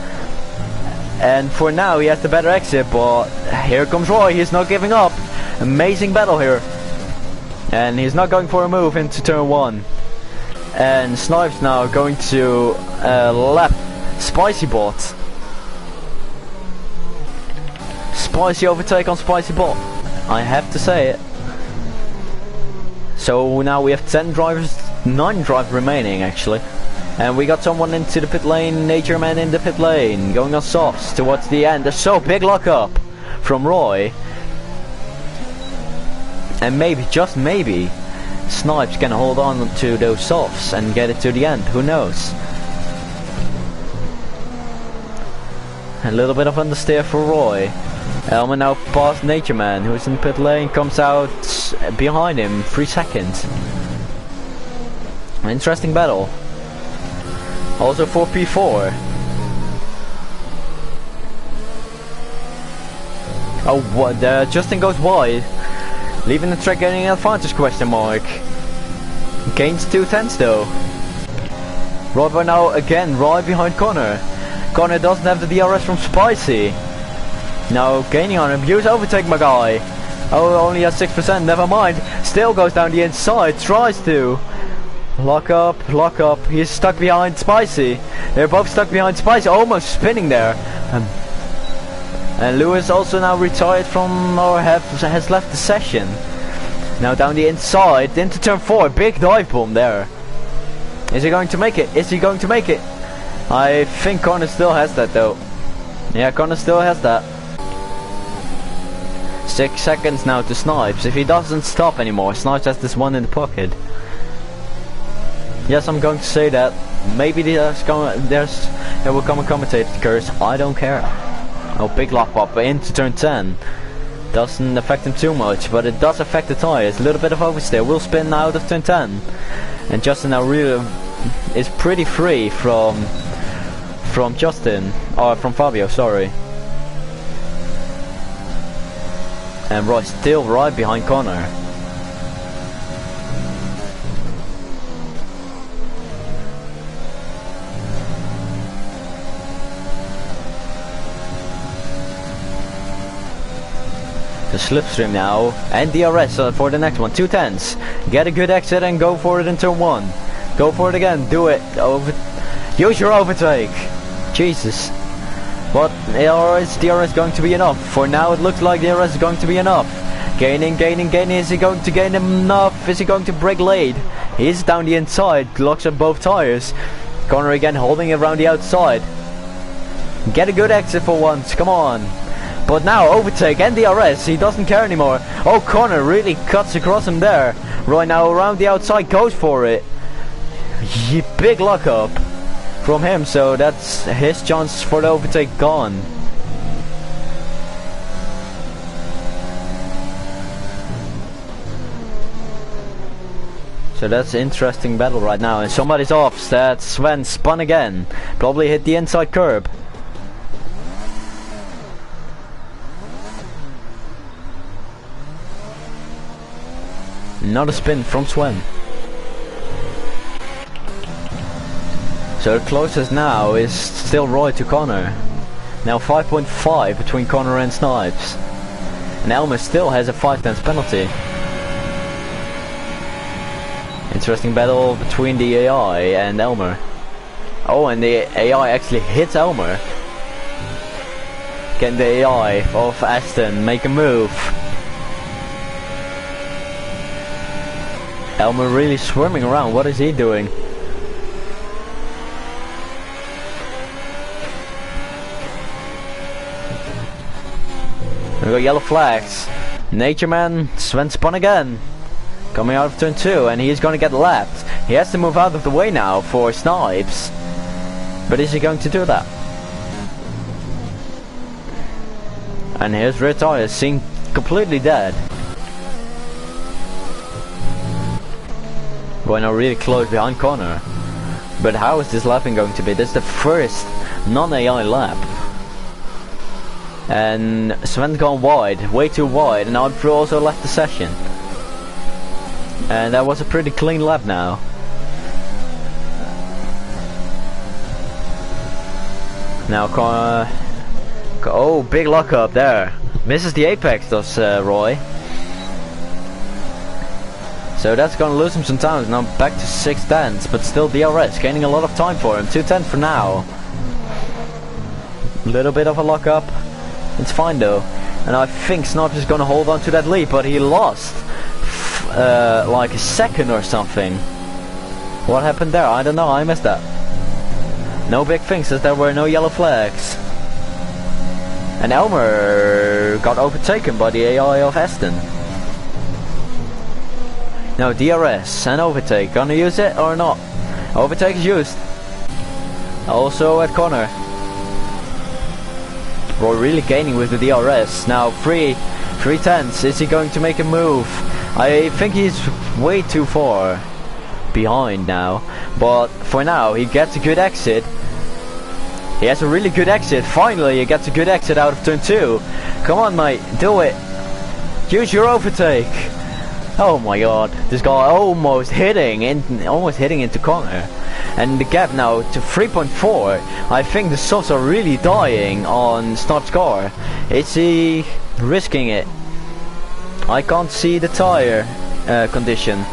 And for now he has the better exit, but here comes Roy, he's not giving up. Amazing battle here. And he's not going for a move into turn 1. And Snipes now going to lap Spicy Bot. Spicy overtake on Spicy Bot. I have to say it. So now we have 10 drivers, 9 drivers remaining actually. And we got someone into the pit lane, Nature Man in the pit lane, going on softs towards the end. There's so big lockup from Roy. And maybe, just maybe, Snipes can hold on to those softs and get it to the end, who knows. A little bit of understeer for Roy. Elmer now past Nature Man, who's in the pit lane, comes out behind him, 3 seconds. An interesting battle. Also for P4. Oh, what? Justin goes wide. Leaving the track, getting an advantage, question mark. Gains 2/10 though. Roy now again right behind Connor. Connor doesn't have the DRS from Spicy. Now gaining on him. Use overtake, my guy. Oh, only has 6%, never mind. Still goes down the inside, tries to. Lock up. He's stuck behind Spicy. They're both stuck behind Spicy, almost spinning there. And Lewis also now retired from, or has left the session. Now down the inside, into turn 4, big dive bomb there. Is he going to make it? I think Connor still has that though. Yeah, Connor still has that. 6 seconds now to Snipes. If he doesn't stop anymore, Snipes has this one in the pocket. Yes, I'm going to say that. Maybe there will come a commentator curse. I don't care. Oh, big lock up into turn 10. Doesn't affect him too much, but it does affect the tires. A little bit of oversteer. Will spin out of turn 10. And Justin now really is pretty free from Justin, or from Fabio, sorry. And Roy still right behind Connor. The slipstream now, and DRS for the next one, 2/10s. Get a good exit and go for it in turn 1. Go for it again, do it. Use your overtake. Jesus. But is DRS going to be enough? For now it looks like DRS is going to be enough. Gaining. Is he going to gain enough? Is he going to break late? He's down the inside, locks up both tires. Connor again holding it around the outside. Get a good exit for once, come on. But now overtake and DRS, he doesn't care anymore. Oh, Connor really cuts across him there. Roy now around the outside goes for it. Big lockup from him, so that's his chance for the overtake gone. So that's an interesting battle right now, and somebody's off. That Sven spun again. Probably hit the inside curb. Another spin from Sven. So the closest now is still Roy to Connor. Now 5.5 between Connor and Snipes. And Elmer still has a 5/10 penalty. Interesting battle between the AI and Elmer. Oh, and the AI actually hits Elmer. Can the AI of Aston make a move? Elmer really swimming around. What is he doing? We got yellow flags. Nature Man, Sven spun again. Coming out of turn 2, and he's gonna get lapped. He has to move out of the way now for Snipes. But is he going to do that? And his rear tires seem completely dead. We're now really close behind Connor. But how is this lapping going to be? This is the first non-AI lap. And Sven's gone wide, way too wide, and Prix also left the session. And that was a pretty clean lap now. Now Connor... Oh, big lockup there. Misses the apex, does Roy. So that's gonna lose him some time. Now back to 6/10, but still DRS gaining a lot of time for him. 2:10 for now. Little bit of a lockup. It's fine though. And I think Snipes is gonna hold on to that lead, but he lost like a second or something. What happened there? I don't know. I missed that. No big things, as there were no yellow flags. And Elmer got overtaken by the AI of Aston. Now DRS and overtake. Gonna use it or not? Overtake is used. Also at Connor. Roy really gaining with the DRS. Now Prix, 3/10. Is he going to make a move? I think he's way too far behind now. But for now, he gets a good exit. He has a really good exit. Finally, he gets a good exit out of turn 2. Come on, mate. Do it. Use your overtake. Oh my god. This guy almost hitting into Connor. And the gap now to 3.4. I think the softs are really dying on Snipes' car. Is he risking it? I can't see the tire condition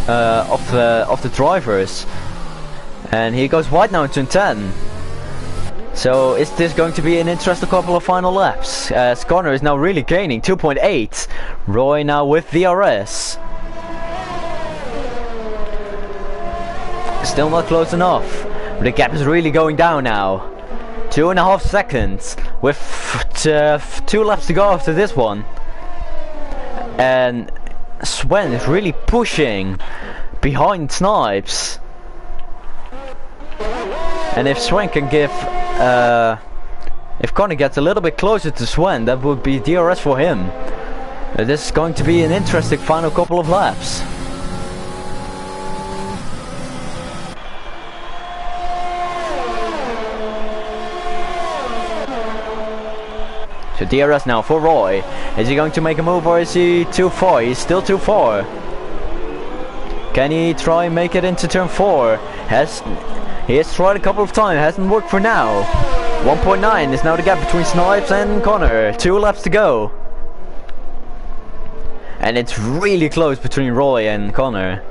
of the drivers. And he goes wide now in turn 10. So is this going to be an interesting couple of final laps? As Connor is now really gaining 2.8. Roy now with DRS. Still not close enough. But the gap is really going down now. 2.5 seconds. With 2 laps to go after this one. And Sven is really pushing behind Snipes. And if Sven can give... if Connor gets a little bit closer to Sven, that would be DRS for him. This is going to be an interesting final couple of laps. So DRS now for Roy. Is he going to make a move or is he too far? He's still too far. Can he try and make it into turn 4? He has tried a couple of times, hasn't worked for now. 1.9 is now the gap between Snipes and Connor. 2 laps to go. And it's really close between Roy and Connor.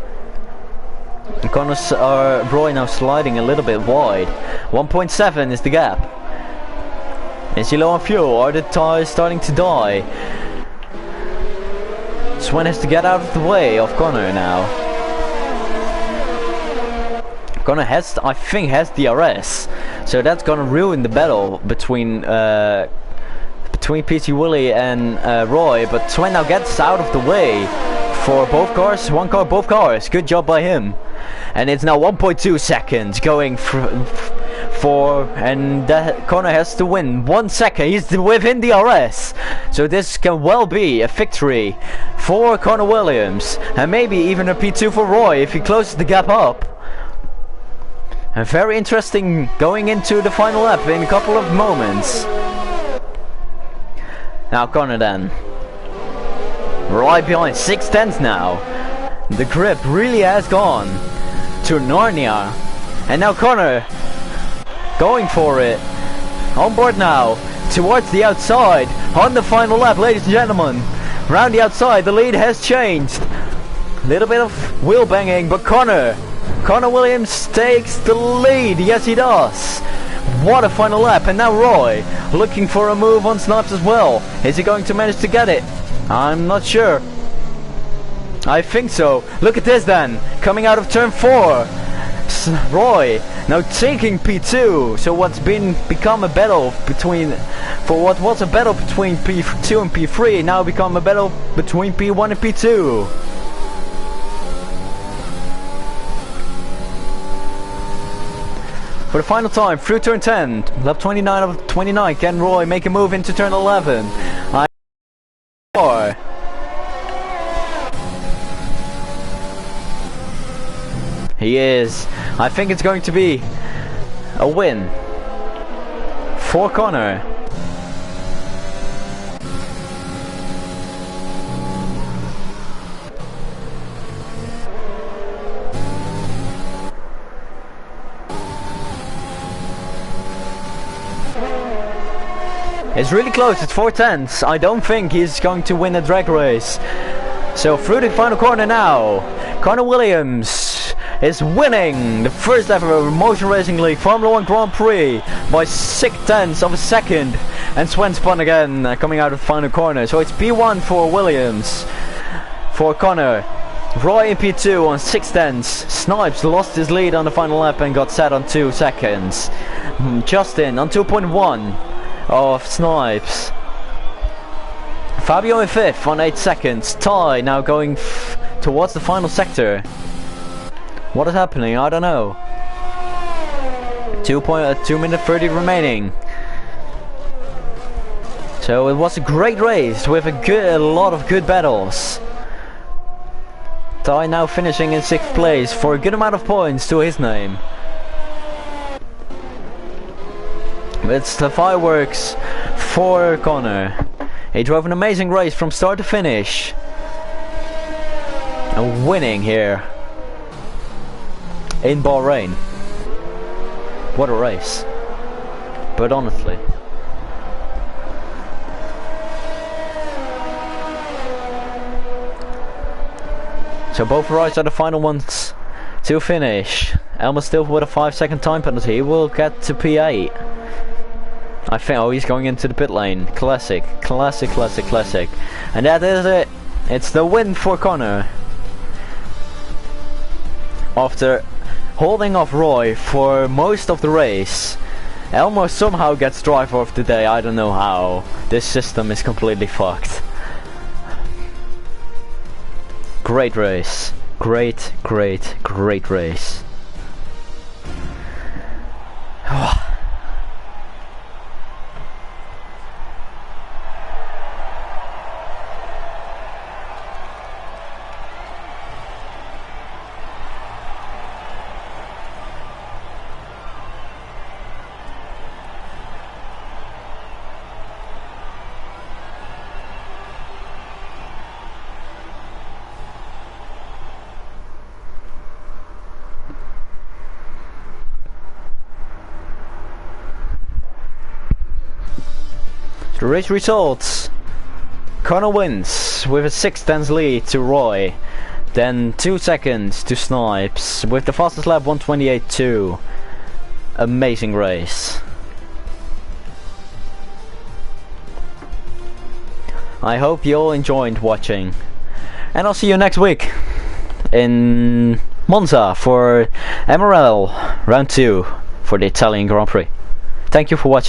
And Roy now sliding a little bit wide. 1.7 is the gap. Is he low on fuel? Are the tires starting to die? Sven has to get out of the way of Connor now. Connor has, I think, has DRS, so that's gonna ruin the battle between PC Willie and Roy. But Sven now gets out of the way for both cars. One car, both cars. Good job by him. And it's now 1.2 seconds going and Connor has to win 1 second. He's within DRS, so this can well be a victory for Connor Williams, and maybe even a P2 for Roy if he closes the gap up. And very interesting going into the final lap in a couple of moments. Now Connor then. Right behind, 6/10 now. The grip really has gone to Narnia. And now Connor going for it. On board now, towards the outside. On the final lap, ladies and gentlemen. Round the outside, the lead has changed. A little bit of wheel banging, but Connor Williams takes the lead. Yes, he does. What a final lap. And now Roy looking for a move on Snipes as well. Is he going to manage to get it? I'm not sure. I think so. Look at this then. Coming out of turn 4. Roy now taking P2. So what's become a battle between, for what was a battle between P2 and P3, now become a battle between P1 and P2. For the final time, through turn 10, lap 29 of 29, can Roy make a move into turn 11? He is. I think it's going to be a win for Connor. It's really close, it's 4/10. I don't think he's going to win a drag race. So through the final corner now, Connor Williams is winning the first ever Motion Racing League Formula 1 Grand Prix by 6/10 of a second. And Sven spun again, coming out of the final corner. So it's P1 for Williams, for Connor. Roy in P2 on 6/10. Snipes lost his lead on the final lap and got set on 2 seconds. Justin on 2.1 of Snipes. Fabio in 5th on 8 seconds. Ty now going towards the final sector. What is happening? I don't know. 2 minute 30 remaining. So it was a great race with a lot of good battles. Ty now finishing in 6th place for a good amount of points to his name. It's the fireworks for Connor. He drove an amazing race from start to finish. And winning here in Bahrain. What a race. But honestly. So both rides are the final ones to finish. Elmer still with a 5-second time penalty. He will get to P8. I think, oh, he's going into the pit lane. Classic. And that is it. It's the win for Connor. After holding off Roy for most of the race, Elmo somehow gets driver of the day. I don't know how. This system is completely fucked. Great race. Great race. The race results: Connor wins with a 6/10 lead to Roy, then 2 seconds to Snipes with the fastest lap 1:28.2. Amazing race. I hope you all enjoyed watching, and I'll see you next week in Monza for MRL round 2 for the Italian Grand Prix. Thank you for watching.